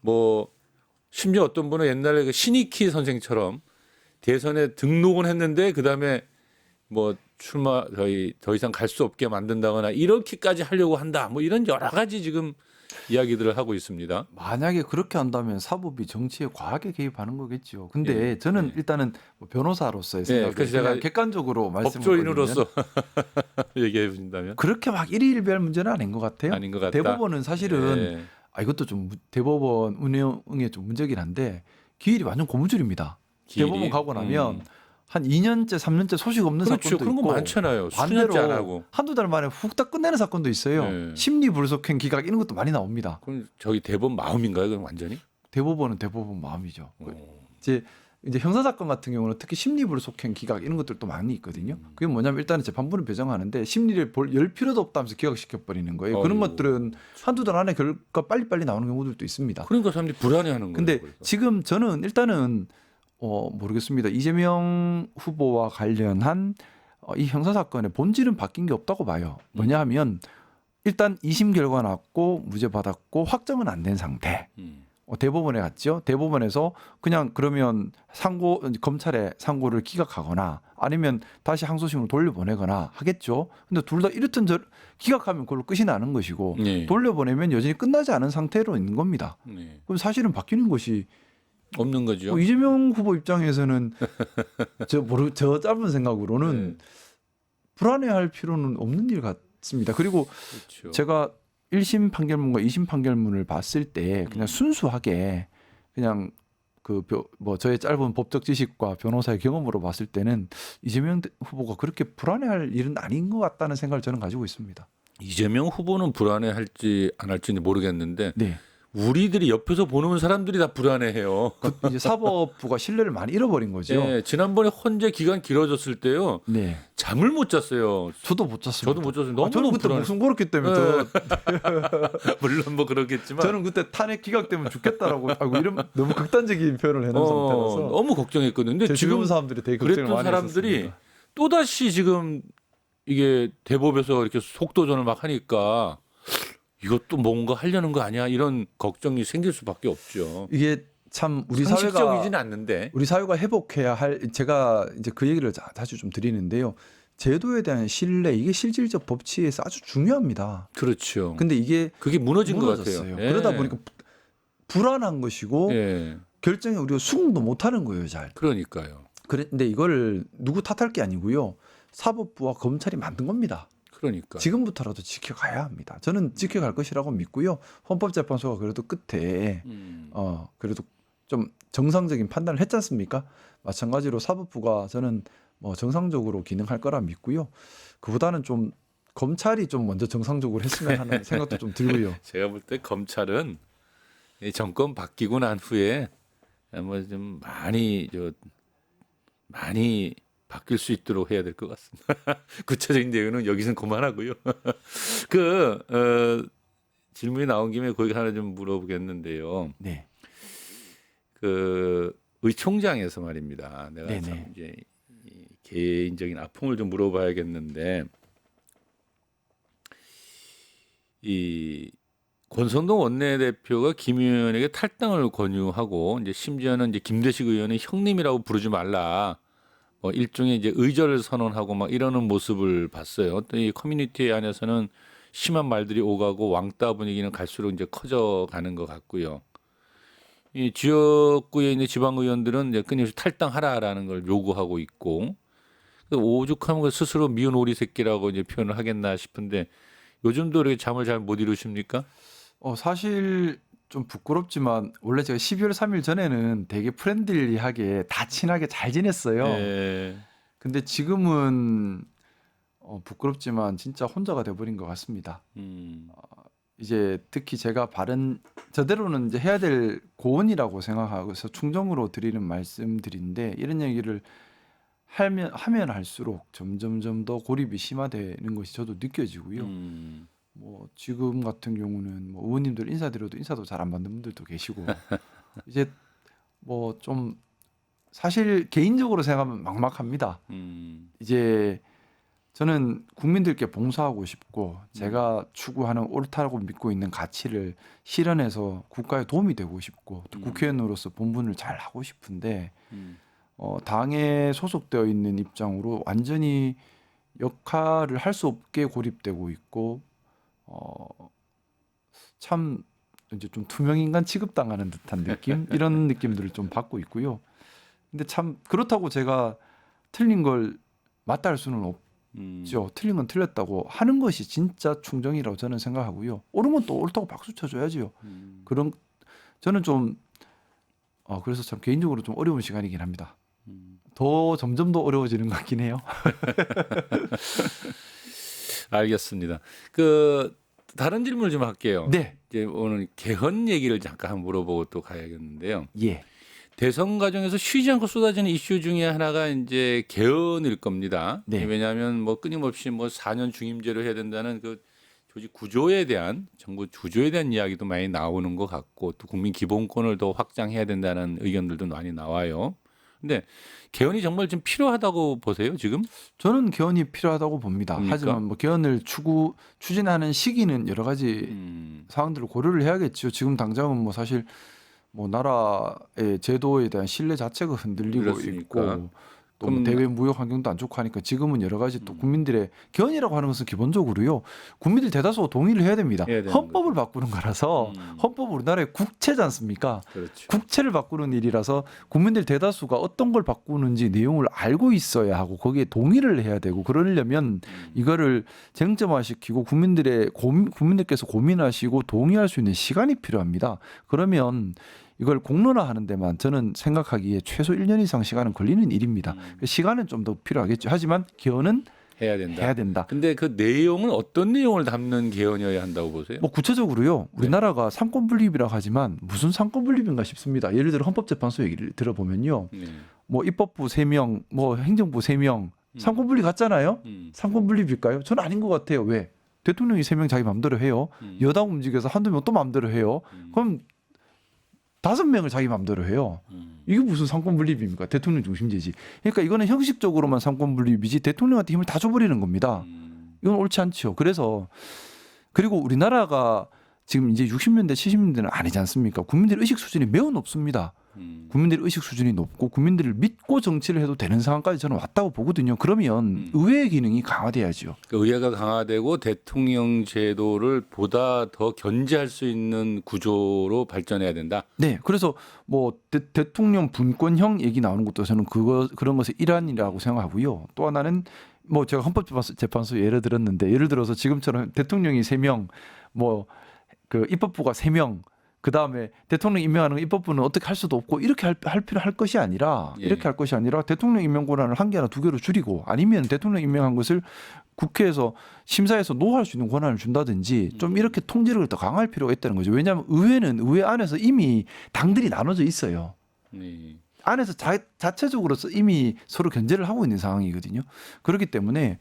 뭐 심지어 어떤 분은 옛날에 그 신익희 선생처럼 대선에 등록은 했는데 그 다음에 뭐 출마 저희 더 이상 갈 수 없게 만든다거나 이렇게까지 하려고 한다. 뭐 이런 여러 가지 지금 이야기들을 하고 있습니다. 만약에 그렇게 한다면 사법이 정치에 과하게 개입하는 거겠죠. 근데 예, 저는 예. 일단은 뭐 변호사로서의 예, 생각을 그래서 그냥 제가 객관적으로 말씀을 법조인으로서 얘기해 주신다면 그렇게 막 일희일비할 문제는 아닌 것 같아요. 아닌 것 같다. 대법원은 사실은 예. 이것도 좀 대법원 운영에 좀 문제긴 한데 기일이 완전 고무줄입니다. 기일이? 대법원 가고 나면 한 2년째, 3년째 소식 없는 그렇죠. 사건도 그런 거 있고 많잖아요. 반대로 수년째 안 하고. 한두 달 만에 훅딱 끝내는 사건도 있어요. 네. 심리 불속행 기각 이런 것도 많이 나옵니다. 그럼 저기 대법원 마음인가요? 그럼 완전히? 대법원은 대법원 마음이죠. 어. 이제 형사 사건 같은 경우는 특히 심리 불속행 기각 이런 것들도 많이 있거든요. 그게 뭐냐면 일단은 재판부는 배정하는데 심리를 열 필요도 없다면서 기각시켜 버리는 거예요. 그런 어이구. 것들은 한두 달 안에 결과 빨리빨리 나오는 경우들도 있습니다. 그러니까 사람들이 불안해하는 거예요. 근데 그래서. 지금 저는 일단은 모르겠습니다. 이재명 후보와 관련한 이 형사 사건의 본질은 바뀐 게 없다고 봐요. 뭐냐하면 일단 2심 결과 났고 무죄 받았고 확정은 안 된 상태. 대법원에 갔죠. 대법원에서 그냥 그러면 검찰에 상고를 기각하거나 아니면 다시 항소심으로 돌려보내거나 하겠죠. 근데 둘 다 이렇든 기각하면 그걸로 끝이 나는 것이고 네. 돌려보내면 여전히 끝나지 않은 상태로 있는 겁니다. 네. 그럼 사실은 바뀌는 것이 없는 거죠. 이재명 후보 입장에서는 저 짧은 생각으로는 네. 불안해할 필요는 없는 일 같습니다. 그리고 그렇죠. 제가 1심 판결문과 2심 판결문을 봤을 때 그냥 순수하게 그냥 저의 짧은 법적 지식과 변호사의 경험으로 봤을 때는 이재명 후보가 그렇게 불안해할 일은 아닌 것 같다는 생각을 저는 가지고 있습니다. 이재명 후보는 불안해할지 안 할지는 모르겠는데 네. 우리들이 옆에서 보는 사람들이 다 불안해해요. 이제 사법부가 신뢰를 많이 잃어버린 거죠. 네, 지난번에 헌재 기간 길어졌을 때요 네. 잠을 못 잤어요. 저도 못 잤습니다. 저도 못 잤어요. 너무 저는 그때 불안해. 목숨 걸었기 때문에 물론 뭐 그렇겠지만 저는 그때 탄핵 기각되면 죽겠다라고 이런 너무 극단적인 표현을 해놓은 상태라서 너무 걱정했거든요. 근데 제 지금 주변 사람들이 되게 걱정을 그랬던 많이 사람들이 했었습니다. 또 다시 지금 이게 대법에서 이렇게 속도전을 막 하니까 이것도 뭔가 하려는 거 아니야 이런 걱정이 생길 수밖에 없죠. 이게 참 우리 상식적이진 않는데. 우리 사회가 회복해야 할 제가 이제 그 얘기를 자주 좀 드리는데요. 제도에 대한 신뢰 이게 실질적 법치에서 아주 중요합니다. 그렇죠. 근데 이게 그게 무너진 것 무너졌어요. 같아요. 예. 그러다 보니까 불안한 것이고 예. 결정에 우리가 수긍도 못하는 거예요, 잘. 그러니까요. 그런데 이걸 누구 탓할 게 아니고요. 사법부와 검찰이 만든 겁니다. 그러니까. 지금부터라도 지켜가야 합니다. 저는 지켜갈 것이라고 믿고요. 헌법재판소가 그래도 끝에 그래도 좀 정상적인 판단을 했지 않습니까? 마찬가지로 사법부가 저는 뭐 정상적으로 기능할 거라 믿고요. 그보다는 좀 검찰이 좀 먼저 정상적으로 했으면 하는 생각도 좀 들고요. 제가 볼 때 검찰은 이 정권 바뀌고 난 후에 뭐 좀 많이 바뀔 수 있도록 해야 될 것 같습니다. 구체적인 내용은 여기서는 그만하고요. 질문이 나온 김에 거기 하나 좀 물어보겠는데요. 네. 의총장에서 말입니다. 내가 네네. 참 이제 이 개인적인 아픔을 좀 물어봐야겠는데 이 권성동 원내대표가 김 의원에게 탈당을 권유하고 이제 심지어는 이제 김대식 의원은 형님이라고 부르지 말라. 뭐 일종의 이제 의절을 선언하고 막 이러는 모습을 봤어요. 또 이 커뮤니티 안에서는 심한 말들이 오가고 왕따 분위기는 갈수록 이제 커져가는 것 같고요. 이 지역구에 있는 지방 의원들은 이제 끊임없이 탈당하라라는 걸 요구하고 있고 오죽하면 그 스스로 미운 오리 새끼라고 이제 표현을 하겠나 싶은데 요즘도 이렇게 잠을 잘 못 이루십니까? 사실 좀 부끄럽지만 원래 제가 12월 3일 전에는 되게 프렌들리하게 다 친하게 잘 지냈어요. 네. 근데 지금은 부끄럽지만 진짜 혼자가 돼버린 것 같습니다. 이제 특히 제가 저대로는 이제 해야 될 고언이라고 생각하고서 충정으로 드리는 말씀들인데 이런 얘기를 하면 할수록 점점 더 고립이 심화되는 것이 저도 느껴지고요. 뭐 지금 같은 경우는 뭐 의원님들 인사드려도 인사도 잘 안 받는 분들도 계시고 이제 뭐 좀 사실 개인적으로 생각하면 막막합니다. 이제 저는 국민들께 봉사하고 싶고 제가 추구하는 옳다고 믿고 있는 가치를 실현해서 국가에 도움이 되고 싶고 또 국회의원으로서 본분을 잘 하고 싶은데 당에 소속되어 있는 입장으로 완전히 역할을 할 수 없게 고립되고 있고 참 이제 좀 투명인간 취급당하는 듯한 느낌 이런 느낌들을 좀 받고 있고요. 근데 참 그렇다고 제가 틀린 걸 맞다 할 수는 없죠. 틀린 건 틀렸다고 하는 것이 진짜 충정이라고 저는 생각하고요. 옳은 건 또 옳다고 박수 쳐줘야지요. 그런 저는 좀 그래서 참 개인적으로 좀 어려운 시간이긴 합니다. 더 점점 더 어려워지는 것 같긴 해요. 알겠습니다. 그 다른 질문을 좀 할게요. 네. 이제 오늘 개헌 얘기를 잠깐 한번 물어보고 또 가야겠는데요. 예. 대선 과정에서 쉬지 않고 쏟아지는 이슈 중에 하나가 이제 개헌일 겁니다. 네. 왜냐하면 뭐 끊임없이 뭐 4년 중임제로 해야 된다는 그 조직 구조에 대한 정부 구조에 대한 이야기도 많이 나오는 것 같고 또 국민 기본권을 더 확장해야 된다는 의견들도 많이 나와요. 근데 개헌이 정말 좀 필요하다고 보세요, 지금? 저는 개헌이 필요하다고 봅니다. 뭡니까? 하지만 뭐 개헌을 추진하는 시기는 여러 가지 사항들을 고려를 해야겠죠. 지금 당장은 뭐 사실 뭐 나라의 제도에 대한 신뢰 자체가 흔들리고 그렇습니까? 있고 또 그럼- 대외 무역 환경도 안 좋고 하니까 지금은 여러 가지 또 국민들의 개헌이라고 하는 것은 기본적으로요. 국민들 대다수가 동의를 해야 됩니다. 해야 되는 헌법을 바꾸는 거라서 헌법 우리나라의 국채지 않습니까? 그렇죠. 국채를 바꾸는 일이라서 국민들 대다수가 어떤 걸 바꾸는지 내용을 알고 있어야 하고 거기에 동의를 해야 되고 그러려면 이거를 쟁점화시키고 국민들께서 고민하시고 동의할 수 있는 시간이 필요합니다. 그러면 이걸 공론화하는 데만 저는 생각하기에 최소 1년 이상 시간은 걸리는 일입니다. 시간은 좀 더 필요하겠죠. 하지만 개헌은 해야 된다. 해야 된다. 근데 그 내용은 어떤 내용을 담는 개헌이어야 한다고 보세요? 뭐 구체적으로요. 우리나라가 삼권 분립이라고 하지만 무슨 삼권 분립인가 싶습니다. 예를 들어 헌법재판소 얘기를 들어보면요. 네. 뭐 입법부 3명, 뭐 행정부 3명 삼권 분립 같잖아요. 삼권 분립일까요? 저는 아닌 것 같아요. 왜? 대통령이 3명 자기 마음대로 해요. 여당 움직여서 한두 명 또 마음대로 해요. 그럼 5명을 자기 마음대로 해요. 이게 무슨 삼권 분립입니까? 대통령 중심제지. 그러니까 이거는 형식적으로만 삼권 분립이지 대통령한테 힘을 다 줘버리는 겁니다. 이건 옳지 않죠. 그래서 그리고 우리나라가 지금 이제 60년대, 70년대는 아니지 않습니까? 국민들의 의식 수준이 매우 높습니다. 국민들의 의식 수준이 높고 국민들을 믿고 정치를 해도 되는 상황까지 저는 왔다고 보거든요. 그러면 의회의 기능이 강화돼야죠. 그 의회가 강화되고 대통령 제도를 보다 더 견제할 수 있는 구조로 발전해야 된다. 네, 그래서 뭐 대통령 분권형 얘기 나오는 것도 저는 그런 것의 일환이라고 생각하고요. 또 하나는 뭐 제가 헌법재판소 예를 들었는데 예를 들어서 지금처럼 대통령이 3명, 뭐 그 입법부가 3명, 그 다음에 대통령 임명하는 입법부는 어떻게 할 수도 없고 이렇게 할 것이 아니라 이렇게 할 것이 아니라 대통령 임명 권한을 1개나 2개로 줄이고 아니면 대통령 임명한 것을 국회에서 심사해서 노할 수 있는 권한을 준다든지 좀 이렇게 통제를 더 강할 필요가 있다는 거죠. 왜냐하면 의회는 의회 안에서 이미 당들이 나눠져 있어요. 네. 안에서 자체적으로 이미 서로 견제를 하고 있는 상황이거든요. 그렇기 때문에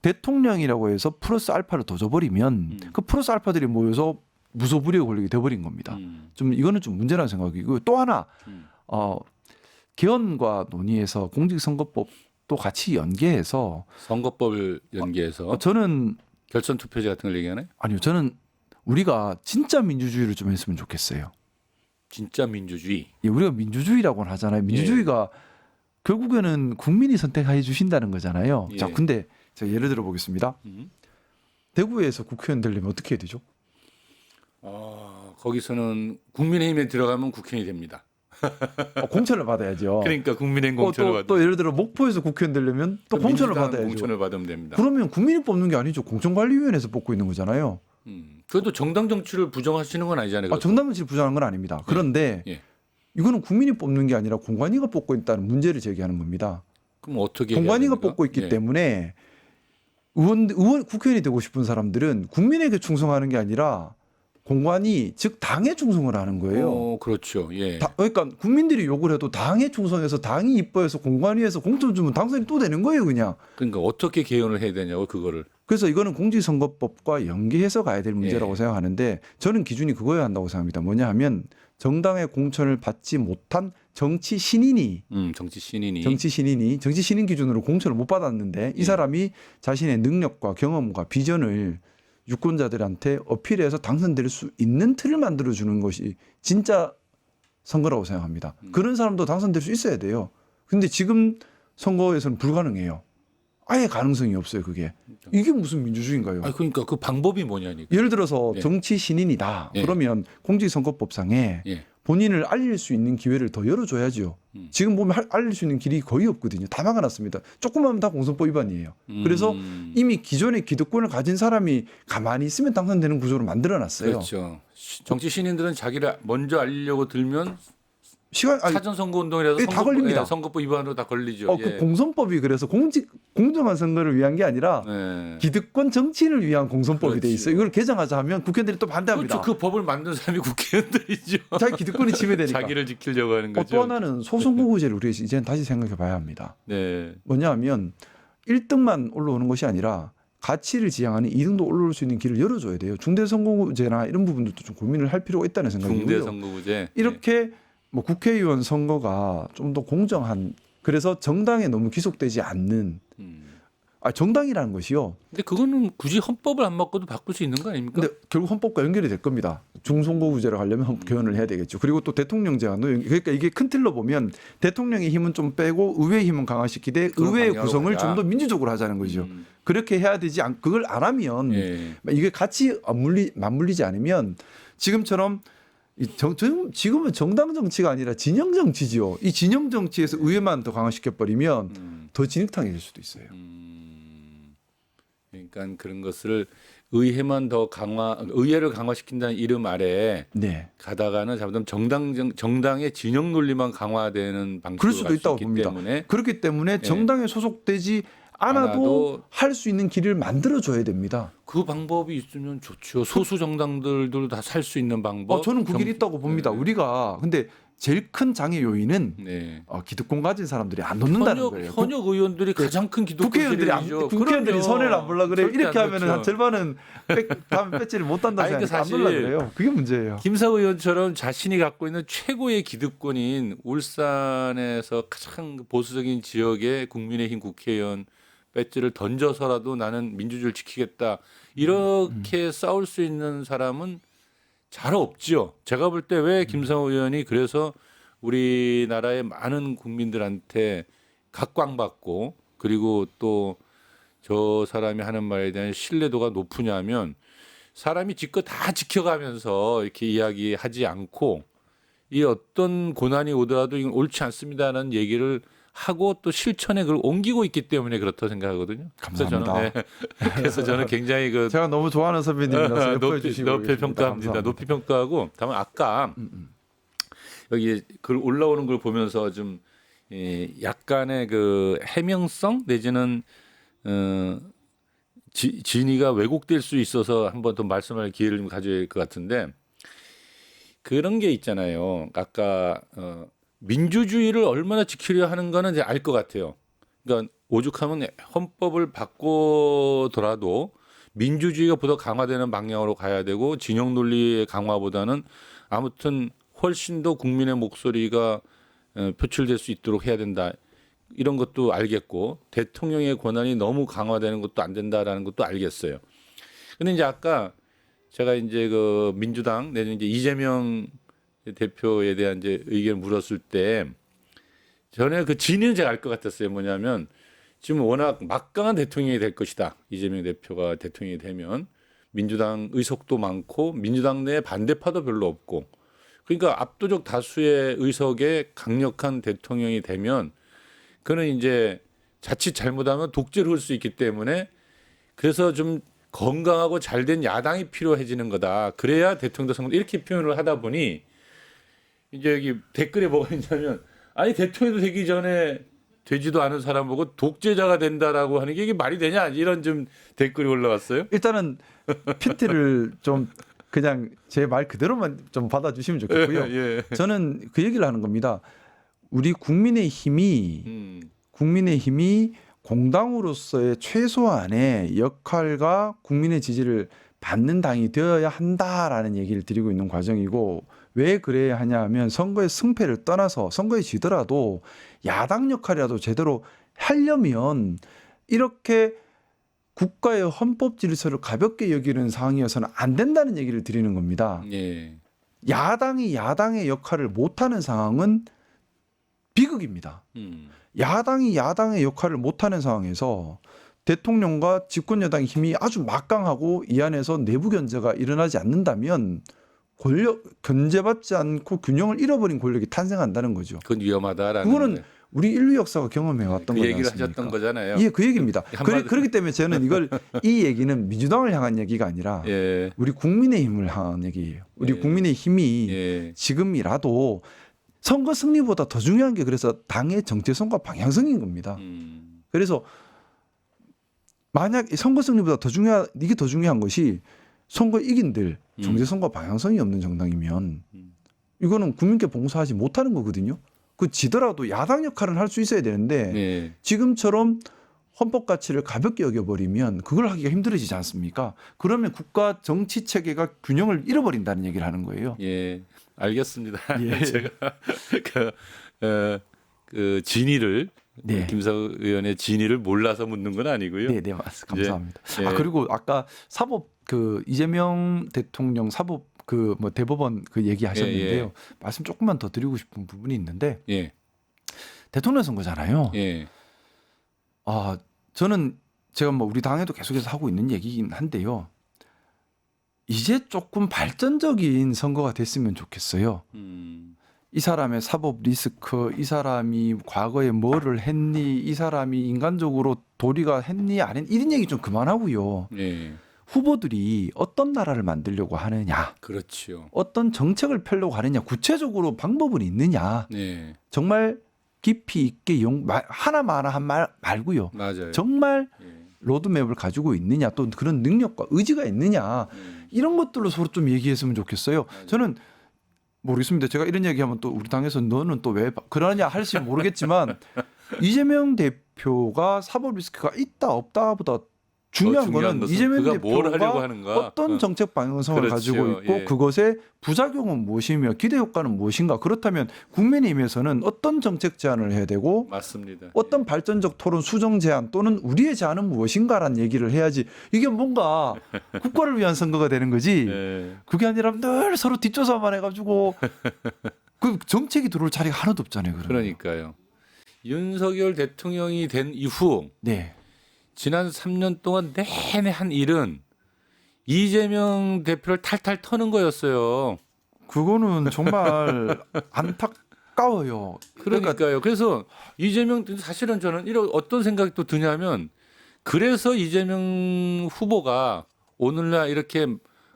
대통령이라고 해서 플러스 알파를 더 줘버리면 그 플러스 알파들이 모여서 무소불위에 걸리게 돼버린 겁니다. 좀 이거는 좀 문제라는 생각이고 또 하나 개헌과 논의해서 공직선거법도 같이 연계해서 선거법을 연계해서 저는 결선 투표제 같은 걸 얘기하나요? 아니요 저는 우리가 진짜 민주주의를 좀 했으면 좋겠어요. 진짜 민주주의. 예, 우리가 민주주의라고는 하잖아요. 민주주의가 결국에는 국민이 선택해 주신다는 거잖아요. 예. 자, 근데 제가 예를 들어 보겠습니다. 대구에서 국회의원 되려면 어떻게 해야 되죠? 거기서는 국민의힘에 들어가면 국회의원이 됩니다. 공천을 받아야죠. 그러니까 국민의힘 공천을 받으면 또 예를 들어 목포에서 국회의원 되려면 또 공천을 받아야죠. 공천을 받으면 됩니다. 그러면 국민이 뽑는 게 아니죠. 공천관리위원회에서 뽑고 있는 거잖아요. 그래도 정당 정치를 부정하시는 건 아니잖아요. 정당 정치를 부정하는 건 아닙니다. 그런데 예. 이거는 국민이 뽑는 게 아니라 공관위가 뽑고 있다는 문제를 제기하는 겁니다. 그럼 어떻게 공관위가 해야 됩니까? 뽑고 있기 예. 때문에 국회의원이 되고 싶은 사람들은 국민에게 충성하는 게 아니라 공관이 즉 당에 충성을 하는 거예요. 그렇죠. 예. 그러니까 국민들이 욕을 해도 당에 충성해서 당이 이뻐해서 공관위에서 공천 주면 당선이 또 되는 거예요, 그냥. 그러니까 어떻게 개헌을 해야 되냐고 그거를. 그래서 이거는 공직선거법과 연계해서 가야 될 문제라고 생각하는데 저는 기준이 그거여야 한다고 생각합니다. 뭐냐 하면 정당의 공천을 받지 못한 정치 신인이 정치 신인이 정치 신인 기준으로 공천을 못 받았는데 이 사람이 자신의 능력과 경험과 비전을 유권자들한테 어필해서 당선될 수 있는 틀을 만들어 주는 것이 진짜 선거라고 생각합니다. 그런 사람도 당선될 수 있어야 돼요. 근데 지금 선거에서는 불가능해요. 아예 가능성이 없어요, 그게. 이게 무슨 민주주의인가요? 그러니까 그 방법이 뭐냐니까. 예를 들어서 예. 정치 신인이다. 예. 그러면 공직선거법상에 예. 본인을 알릴 수 있는 기회를 더 열어줘야죠. 지금 보면 알릴 수 있는 길이 거의 없거든요. 다 막아놨습니다. 조금만 하면 다 공선법 위반이에요. 그래서 이미 기존의 기득권을 가진 사람이 가만히 있으면 당선되는 구조로 만들어놨어요. 그렇죠. 정치 신인들은 자기를 먼저 알리려고 들면 아니, 사전 선거 운동이라서 예, 다 걸립니다. 선거법 위반으로 다 걸리죠. 그 공선법이 그래서 공정한 선거를 위한 게 아니라 예. 기득권 정치인을 위한 공선법이 돼 그렇죠. 있어요. 이걸 개정하자 하면 국회의원들이 또 반대합니다. 그렇죠. 그 법을 만든 사람이 국회의원들이죠. 자기 기득권이 침해되니까. 자기를 지키려고 하는 거죠. 또 하나는 소선거구제를 우리 이제는 다시 생각해 봐야 합니다. 네. 뭐냐 하면 1등만 올라오는 것이 아니라 가치를 지향하는 2등도 올라올 수 있는 길을 열어줘야 돼요. 중대선거구제나 이런 부분들도 좀 고민을 할 필요가 있다는 생각이고요. 중대선거구제. 이렇게 뭐 국회의원 선거가 좀 더 공정한 그래서 정당에 너무 귀속되지 않는 정당이라는 것이요. 근데 그거는 굳이 헌법을 안 바꿔도 바꿀 수 있는 거 아닙니까? 근데 결국 헌법과 연결이 될 겁니다. 중선거구제를 하려면 개헌을 해야 되겠죠. 그리고 또 대통령 제한도 그러니까 이게 큰 틀로 보면 대통령의 힘은 좀 빼고 의회의 힘은 강화시키되 의회의 방향으로 구성을 가자. 좀 더 민주적으로 하자는 거죠. 그렇게 해야 되지 그걸 안 하면 예. 이게 같이 맞물리지 않으면 지금처럼 지금은 정당 정치가 아니라 진영 정치지요. 이 진영 정치에서 의회만 더 강화시켜 버리면 더 진흙탕이 될 수도 있어요. 그러니까 그런 것을 의회만 더 의회를 강화시킨다는 이름 아래 네. 가다가는 잘못하면 정당의 진영 논리만 강화되는 방식으로 그럴 수도 갈수 있다고 있기 봅니다. 때문에 그렇기 때문에 정당에 소속되지 않아도 할 수 있는 길을 만들어 줘야 됩니다. 그 방법이 있으면 좋죠. 소수 정당들도 다 살 수 있는 방법. 저는 그 길이 있다고 봅니다. 네. 우리가 근데 제일 큰 장애 요인은 네. 기득권 가진 사람들이 안 놓는다는 거예요. 현역 의원들이 가장 큰 기득권들이죠. 국회의원들이 손해를 안 보려 그래요. 이렇게 안 하면은 한 절반은 다음에 배지를 못 한다고 아니, 생각하니까 안 사실 놓으려 그래요. 그게 문제예요. 김사우 의원처럼 자신이 갖고 있는 최고의 기득권인 울산에서 가장 보수적인 지역의 국민의힘 국회의원 배지를 던져서라도 나는 민주주의를 지키겠다 이렇게 싸울 수 있는 사람은 잘 없죠. 제가 볼 때 왜 김상호 의원이 그래서 우리나라의 많은 국민들한테 각광받고 그리고 또 저 사람이 하는 말에 대한 신뢰도가 높으냐면 사람이 지껏 다 지켜가면서 이렇게 이야기하지 않고 이 어떤 고난이 오더라도 이건 옳지 않습니다라는 얘기를 하고 또 실천에 그걸 옮기고 있기 때문에 그렇다고 생각하거든요. 감사합니다. 그래서 저는 굉장히 제가 너무 좋아하는 선배님이라서 높이 평가합니다. 높이 평가하고 다만 아까 여기 글 올라오는 걸 보면서 좀 약간의 그 해명성 내지는 진위가 왜곡될 수 있어서 한번 더 말씀할 기회를 좀 가져야 할 것 같은데 그런 게 있잖아요. 아까 민주주의를 얼마나 지키려 하는 거는 이제 알 것 같아요. 그러니까 오죽하면 헌법을 바꾸더라도 민주주의가 보다 강화되는 방향으로 가야 되고 진영 논리의 강화보다는 아무튼 훨씬 더 국민의 목소리가 표출될 수 있도록 해야 된다. 이런 것도 알겠고 대통령의 권한이 너무 강화되는 것도 안 된다라는 것도 알겠어요. 근데 이제 아까 제가 이제 그 민주당 내지는 이제 이재명 대표에 대한 이제 의견을 물었을 때 전에 그 진위는 제가 알 것 같았어요. 뭐냐면 지금 워낙 막강한 대통령이 될 것이다. 이재명 대표가 대통령이 되면 민주당 의석도 많고 민주당 내 반대파도 별로 없고 그러니까 압도적 다수의 의석에 강력한 대통령이 되면 그는 이제 자칫 잘못하면 독재를 할 수 있기 때문에 그래서 좀 건강하고 잘된 야당이 필요해지는 거다. 그래야 대통령도 성공 이렇게 표현을 하다 보니 이제 여기 댓글에 뭐가 있냐면 아니 대통령도 되기 전에 되지도 않은 사람 보고 독재자가 된다라고 하는 게 이게 말이 되냐 이런 좀 댓글이 올라왔어요. 일단은 PT를 좀 그냥 제 말 그대로만 좀 받아주시면 좋겠고요. 예. 저는 그 얘기를 하는 겁니다. 우리 국민의힘이 공당으로서의 최소한의 역할과 국민의 지지를 받는 당이 되어야 한다라는 얘기를 드리고 있는 과정이고, 왜 그래야 하냐 하면 선거의 승패를 떠나서 선거에 지더라도 야당 역할이라도 제대로 하려면 이렇게 국가의 헌법 질서를 가볍게 여기는 상황이어서는 안 된다는 얘기를 드리는 겁니다. 예. 야당이 야당의 역할을 못하는 상황은 비극입니다. 야당이 야당의 역할을 못하는 상황에서 대통령과 집권 여당의 힘이 아주 막강하고 이 안에서 내부 견제가 일어나지 않는다면 권력 견제받지 않고 균형을 잃어버린 권력이 탄생한다는 거죠. 그건 위험하다라는. 그거는 우리 인류 역사가 경험해왔던 그 거지 얘기를 않습니까? 하셨던 거잖아요. 예, 그 얘기입니다. 한마디- 그렇기 때문에 저는 이 얘기는 민주당을 향한 얘기가 아니라 예. 우리 국민의힘을 향한 얘기예요. 우리 예. 국민의힘이 예. 지금이라도 선거 승리보다 더 중요한 게 그래서 당의 정체성과 방향성인 겁니다. 그래서 만약 선거 승리보다 이게 더 중요한 것이 선거 이긴들 정체성과 방향성이 없는 정당이면 이거는 국민께 봉사하지 못하는 거거든요. 그 지더라도 야당 역할은 할 수 있어야 되는데 예. 지금처럼 헌법 가치를 가볍게 여겨버리면 그걸 하기가 힘들어지지 않습니까? 그러면 국가 정치 체계가 균형을 잃어버린다는 얘기를 하는 거예요. 예. 알겠습니다. 예. 제가 그 진위를 네. 김상우 의원의 진위를 몰라서 묻는 건 아니고요. 네, 맞습니다. 감사합니다. 예. 그리고 아까 사법 그 이재명 대통령 사법 그 뭐 대법원 그 얘기하셨는데요. 예. 말씀 조금만 더 드리고 싶은 부분이 있는데 예. 대통령 선거잖아요. 예. 저는 제가 뭐 우리 당에도 계속해서 하고 있는 얘기긴 한데요. 이제 조금 발전적인 선거가 됐으면 좋겠어요. 이 사람의 사법 리스크, 이 사람이 과거에 뭐를 했니, 이 사람이 인간적으로 도리가 했니 안 했니 이런 얘기 좀 그만하고요. 예. 후보들이 어떤 나라를 만들려고 하느냐, 그렇죠. 어떤 정책을 펴려고 하느냐, 구체적으로 방법은 있느냐, 네. 정말 깊이 있게 하나만 한 말 말고요. 맞아요. 정말 예. 로드맵을 가지고 있느냐, 또 그런 능력과 의지가 있느냐, 이런 것들로 서로 좀 얘기했으면 좋겠어요. 맞아요. 저는 모르겠습니다. 제가 이런 얘기하면 또 우리 당에서 너는 또 왜 그러냐 할지 모르겠지만 이재명 대표가 사법 리스크가 있다 없다보다 중요한 거는 것은 이재명 그가 뭘 하려고 대표가 하는가. 어떤 정책 방향성을 그렇죠. 가지고 있고 예. 그것의 부작용은 무엇이며 기대 효과는 무엇인가. 그렇다면 국민의힘에서는 어떤 정책 제안을 해야 되고 맞습니다. 어떤 발전적 토론 수정 제안 또는 우리의 제안은 무엇인가라는 얘기를 해야지 이게 뭔가 국가를 위한 선거가 되는 거지. 예. 그게 아니라 늘 서로 뒷조사만 해가지고 그 정책이 들어올 자리가 하나도 없잖아요. 그러면. 그러니까요. 윤석열 대통령이 된 이후 네. 지난 3년 동안 내내 한 일은 이재명 대표를 탈탈 터는 거였어요. 그거는 정말 안타까워요. 그러니까요. 그래서 이재명 사실은 저는 이런 어떤 생각이 또 드냐면 그래서 이재명 후보가 오늘날 이렇게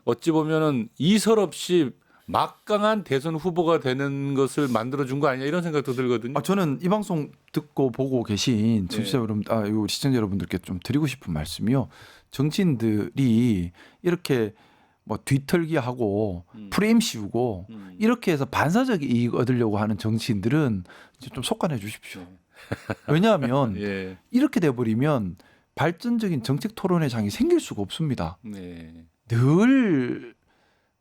어찌 보면은 이설 없이 막강한 대선 후보가 되는 것을 만들어준 거 아니냐 이런 생각도 들거든요. 저는 이 방송 듣고 보고 계신 청취자 네. 여러분, 요 시청자 여러분들께 좀 드리고 싶은 말씀이요. 정치인들이 이렇게 뭐 뒤털기하고 프레임 씌우고 이렇게 해서 반사적 이익 얻으려고 하는 정치인들은 이제 좀 속간해 주십시오. 왜냐하면 예. 이렇게 돼버리면 발전적인 정책 토론의 장이 생길 수가 없습니다. 네. 늘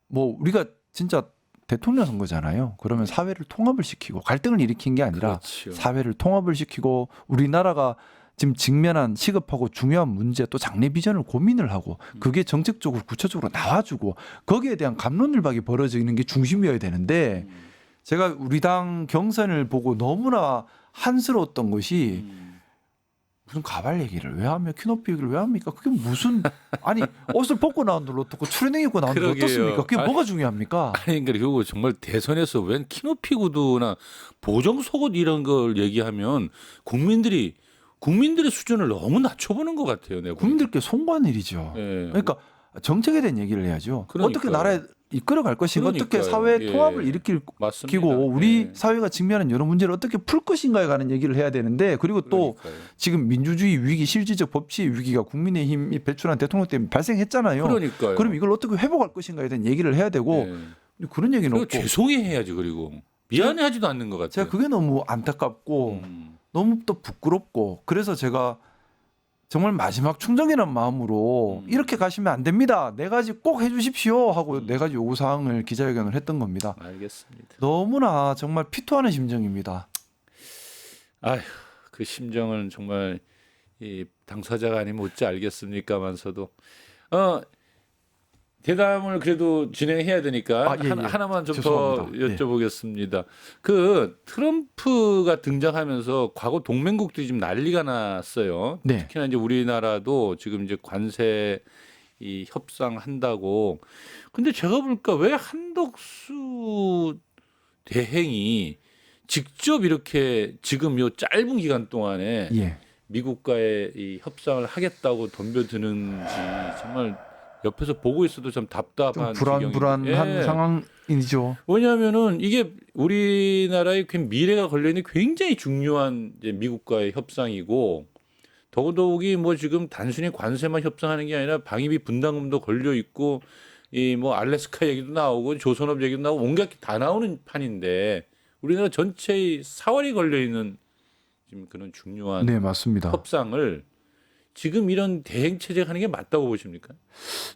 뭐 우리가 진짜 대통령 선거잖아요. 그러면 사회를 통합을 시키고 갈등을 일으킨 게 아니라 그렇죠. 사회를 통합을 시키고 우리나라가 지금 직면한 시급하고 중요한 문제 또 장래 비전을 고민을 하고 그게 정책적으로 구체적으로 나와주고 거기에 대한 갑론을박이 벌어지는 게 중심이어야 되는데 제가 우리 당 경선을 보고 너무나 한스러웠던 것이 무슨 가발 얘기를 왜 하며 키높이 얘기를 왜 합니까? 그게 무슨 아니 옷을 벗고 나온들 어떻고 추리닝 입고 나온들 그러게요. 어떻습니까? 그게 뭐가 중요합니까? 아니 그러니까 그리고 정말 대선에서 웬 키높이 구두나 보정 속옷 이런 걸 얘기하면 국민들의 수준을 너무 낮춰보는 것 같아요. 내가 국민들께 송구한 일이죠. 보기엔. 예. 그러니까 정책에 대한 얘기를 해야죠. 그러니까요. 어떻게 나라의 이끌어갈 것인가, 어떻게 그러니까요. 사회 예. 통합을 일으키고 맞습니다. 우리 예. 사회가 직면하는 여러 문제를 어떻게 풀 것인가에 관한 얘기를 해야 되는데, 그리고 또 그러니까요. 지금 민주주의 위기, 실질적 법치의 위기가 국민의힘이 배출한 대통령 때문에 발생했잖아요. 그러니까요. 그럼 이걸 어떻게 회복할 것인가에 대한 얘기를 해야 되고 예. 그런 얘기는 그리고 없고, 죄송해 해야지. 그리고 미안해하지도 않는 것 같아요. 제가 그게 너무 안타깝고 너무 또 부끄럽고, 그래서 제가 정말 마지막 충정이라는 마음으로 이렇게 가시면 안 됩니다, 네 가지 꼭 해주십시오 하고 네 가지 요구 사항을 기자회견을 했던 겁니다. 알겠습니다. 너무나 정말 피토하는 심정입니다. 아휴, 그 심정은 정말 이 당사자가 아니면 어찌 알겠습니까만서도 대담을 그래도 진행해야 되니까 아, 예, 예. 하나만 좀 더 죄송합니다. 여쭤보겠습니다. 그 트럼프가 등장하면서 과거 동맹국들이 지금 난리가 났어요. 네. 특히나 이제 우리나라도 지금 이제 관세 이 협상한다고. 근데 제가 보니까 왜 한덕수 대행이 직접 이렇게 지금 요 짧은 기간 동안에 예. 미국과의 이 협상을 하겠다고 덤벼드는지 정말 옆에서 보고 있어도 참 좀 답답한 불안한 지경인데. 예. 상황이죠. 왜냐하면은 이게 우리나라의 그 미래가 걸려 있는 굉장히 중요한 이제 미국과의 협상이고, 더더욱이 뭐 지금 단순히 관세만 협상하는 게 아니라 방위비 분담금도 걸려 있고, 이 뭐 알래스카 얘기도 나오고 조선업 얘기도 나오고 온갖 게 다 나오는 판인데, 우리나라 전체의 사활이 걸려 있는 지금 그런 중요한 네, 맞습니다. 협상을 지금 이런 대행 체제가 하는 게 맞다고 보십니까?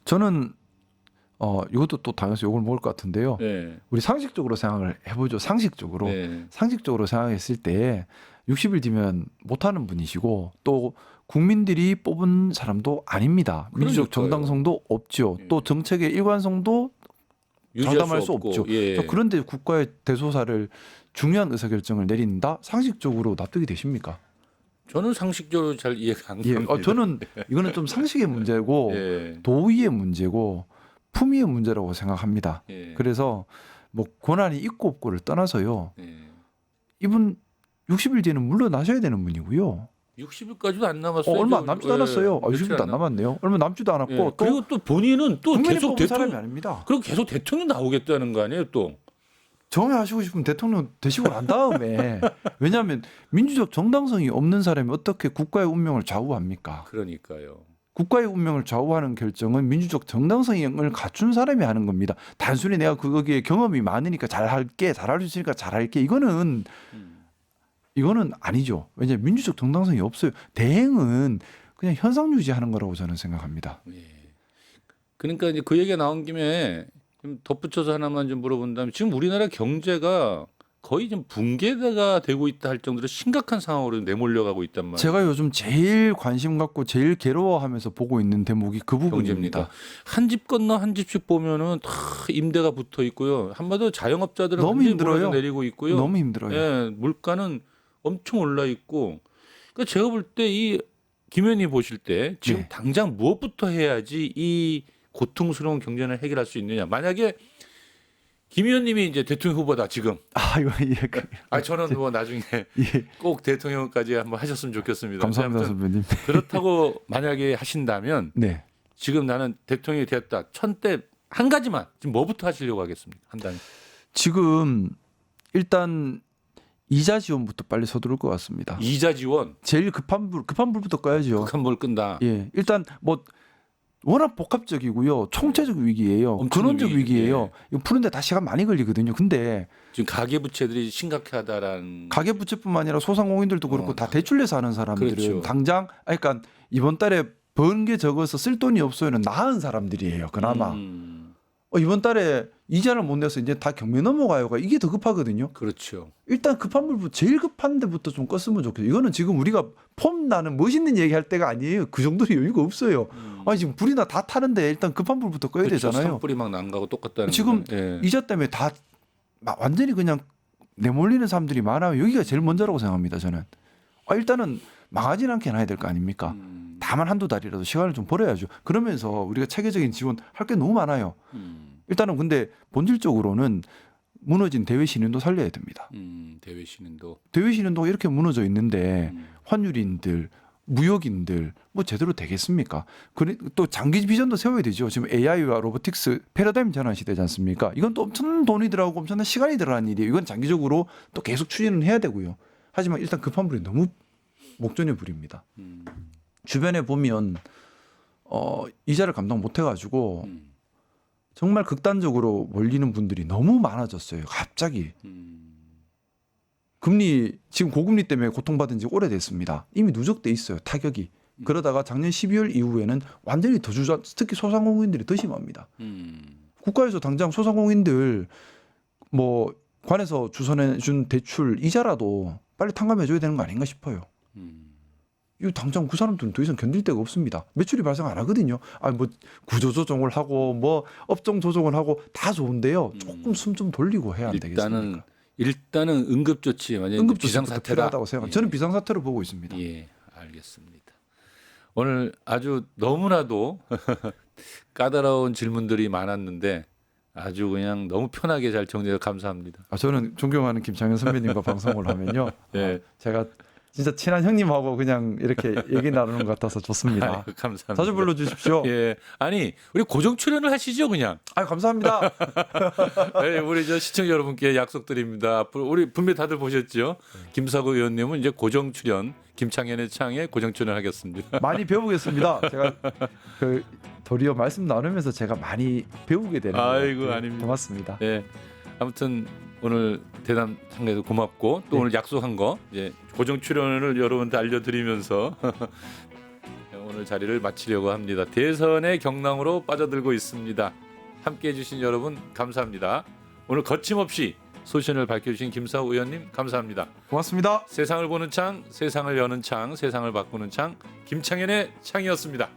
저는 이것도 또 당연히 욕을 먹을 것 같은데요. 네. 우리 상식적으로 생각을 해보죠. 상식적으로. 네. 상식적으로 생각했을 때 60일 뒤면 못하는 분이시고, 또 국민들이 뽑은 사람도 아닙니다. 민주적 그러니까요. 정당성도 없죠. 예. 또 정책의 일관성도 유지할 장담할 수 없고. 없죠. 예. 그런데 국가의 대소사를 중요한 의사결정을 내린다? 상식적으로 납득이 되십니까? 저는 상식적으로 잘 이해가 안 예, 갑니다. 저는 이거는 좀 상식의 문제고 예. 도의의 문제고 품위의 문제라고 생각합니다. 예. 그래서 뭐 권한이 있고 없고를 떠나서요. 예. 이분 60일 뒤에는 물러나셔야 되는 분이고요. 60일까지도 안 남았어요. 얼마 남지도 않았어요. 며칠 60일도 안 남았네요. 얼마 남지도 않았고, 예. 또 그리고 또 본인은 또 국민이 계속 뽑은 사람이 대통령, 아닙니다. 그리고 계속 대통령 나오겠다는 거 아니에요, 또? 정에 하시고 싶으면 대통령 되시고 난 다음에 왜냐하면 민주적 정당성이 없는 사람이 어떻게 국가의 운명을 좌우합니까? 그러니까요. 국가의 운명을 좌우하는 결정은 민주적 정당성을 갖춘 사람이 하는 겁니다. 단순히 내가 거기에 경험이 많으니까 잘할게, 잘할 수 있으니까 잘할게, 이거는 아니죠. 왜냐하면 민주적 정당성이 없어요. 대행은 그냥 현상 유지하는 거라고 저는 생각합니다. 예. 그러니까 이제 그 얘기가 나온 김에 좀 덧붙여서 하나만 좀 물어본다면, 지금 우리나라 경제가 거의 좀 붕괴가 되고 있다 할 정도로 심각한 상황으로 내몰려가고 있단 말이에요. 제가 요즘 제일 관심 갖고 제일 괴로워하면서 보고 있는 대목이 그 부분입니다. 경제입니다. 한 집 건너 한 집씩 보면은 다 임대가 붙어 있고요. 한마디로 자영업자들은 너무 굉장히 힘들어요. 몰아서 내리고 있고요. 너무 힘들어요. 예, 물가는 엄청 올라 있고. 그러니까 제가 볼 때 이 김 의원님 보실 때 지금 네. 당장 무엇부터 해야지 이 고통스러운 경제를 해결할 수 있느냐. 만약에 김 의원님이 이제 대통령 후보다 지금. 이거 저는 뭐 나중에 예. 꼭 대통령까지 한번 하셨으면 좋겠습니다. 감사합니다, 아무튼 선배님. 그렇다고 만약에 하신다면 네. 지금 나는 대통령이 되었다. 천대 한 가지만 지금 뭐부터 하시려고 하겠습니까? 한다면. 지금 일단 이자 지원부터 빨리 서두를 것 같습니다. 이자 지원, 제일 급한 불부터 꺼야죠. 북한 뭘 끈다. 예, 일단 뭐 워낙 복합적이고요, 총체적 위기예요, 엄청난 근원적 위기, 위기예요. 이거 푸는데 다 시간 많이 걸리거든요. 근데 지금 가계 부채들이 심각하다라는. 가계 부채뿐만 아니라 소상공인들도 그렇고 다 대출 내서 하는 사람들은 그렇죠. 당장, 그러니까 이번 달에 번 게 적어서 쓸 돈이 없어요는 나은 사람들이에요. 그나마 이번 달에 이자를 못 내서 이제 다 경매 넘어가요가 이게 더 급하거든요. 그렇죠. 일단 급한 불부터 제일 급한 데부터 좀 껐으면 좋겠어요. 이거는 지금 우리가 폼 나는 멋있는 얘기할 때가 아니에요. 그 정도로 여유가 없어요. 아니 지금 불이나 다 타는데 일단 급한 불부터 꺼야 그렇죠. 되잖아요. 산불이 막 난가고 똑같다는. 지금 거는. 예. 이자 때문에 다 완전히 그냥 내몰리는 사람들이 많아요. 여기가 제일 먼저라고 생각합니다. 저는. 일단은 망하지는 않게 해놔야 될 거 아닙니까? 다만 한두 달이라도 시간을 좀 벌어야죠. 그러면서 우리가 체계적인 지원 할 게 너무 많아요. 일단은 근데 본질적으로는 무너진 대외 신인도 살려야 됩니다. 대외 신인도. 대외 신인도가 이렇게 무너져 있는데 환율인들 무역인들 뭐 제대로 되겠습니까? 또 장기 비전도 세워야 되죠. 지금 AI와 로보틱스 패러다임 전환 시대지 않습니까? 이건 또 엄청난 돈이 들어가고 엄청난 시간이 들어가는 일이에요. 이건 장기적으로 또 계속 추진은 해야 되고요. 하지만 일단 급한 불이 너무 목전에 불입니다. 주변에 보면 이자를 감당 못 해가지고 정말 극단적으로 몰리는 분들이 너무 많아졌어요. 갑자기. 금리 지금 고금리 때문에 고통받은 지 오래됐습니다. 이미 누적돼 있어요. 타격이. 그러다가 작년 12월 이후에는 완전히 더 특히 소상공인들이 더 심합니다. 국가에서 당장 소상공인들 뭐 관에서 주선해 준 대출 이자라도 빨리 탕감해 줘야 되는 거 아닌가 싶어요. 이거 당장 그 사람들은 더 이상 견딜 데가 없습니다. 매출이 발생 안 하거든요. 뭐 구조 조정을 하고 뭐 업종 조정을 하고 다 좋은데요. 조금 숨 좀 돌리고 해야 안 되겠습니까? 일단은 응급조치 완전 비상사태다. 필요하다고 생각. 저는 비상사태로 보고 있습니다. 예, 알겠습니다. 오늘 아주 너무나도 까다로운 질문들이 많았는데 아주 그냥 너무 편하게 잘 정리해서 감사합니다. 저는 존경하는 김창현 선배님과 방송을 하면요. 예. 제가 진짜 친한 형님하고 그냥 이렇게 얘기 나누는 것 같아서 좋습니다. 아이고, 감사합니다. 자주 불러주십시오. 예, 아니 우리 고정 출연을 하시죠 그냥. 감사합니다. 네, 우리 저 시청자 여러분께 약속드립니다. 앞으로 우리 분명 다들 보셨죠? 김사구 의원님은 이제 고정 출연, 김창현의 창에 고정 출연하겠습니다. 많이 배우겠습니다. 제가 도리어 말씀 나누면서 제가 많이 배우게 되는 아이고, 것 아닙니다. 고맙습니다. 네, 아무튼 오늘 대담 참가해서 고맙고 또 네. 오늘 약속한 거 이제 고정 출연을 여러분한테 알려드리면서 오늘 자리를 마치려고 합니다. 대선의 경랑으로 빠져들고 있습니다. 함께해 주신 여러분 감사합니다. 오늘 거침없이 소신을 밝혀주신 김사우 의원님 감사합니다. 고맙습니다. 세상을 보는 창, 세상을 여는 창, 세상을 바꾸는 창 김창현의 창이었습니다.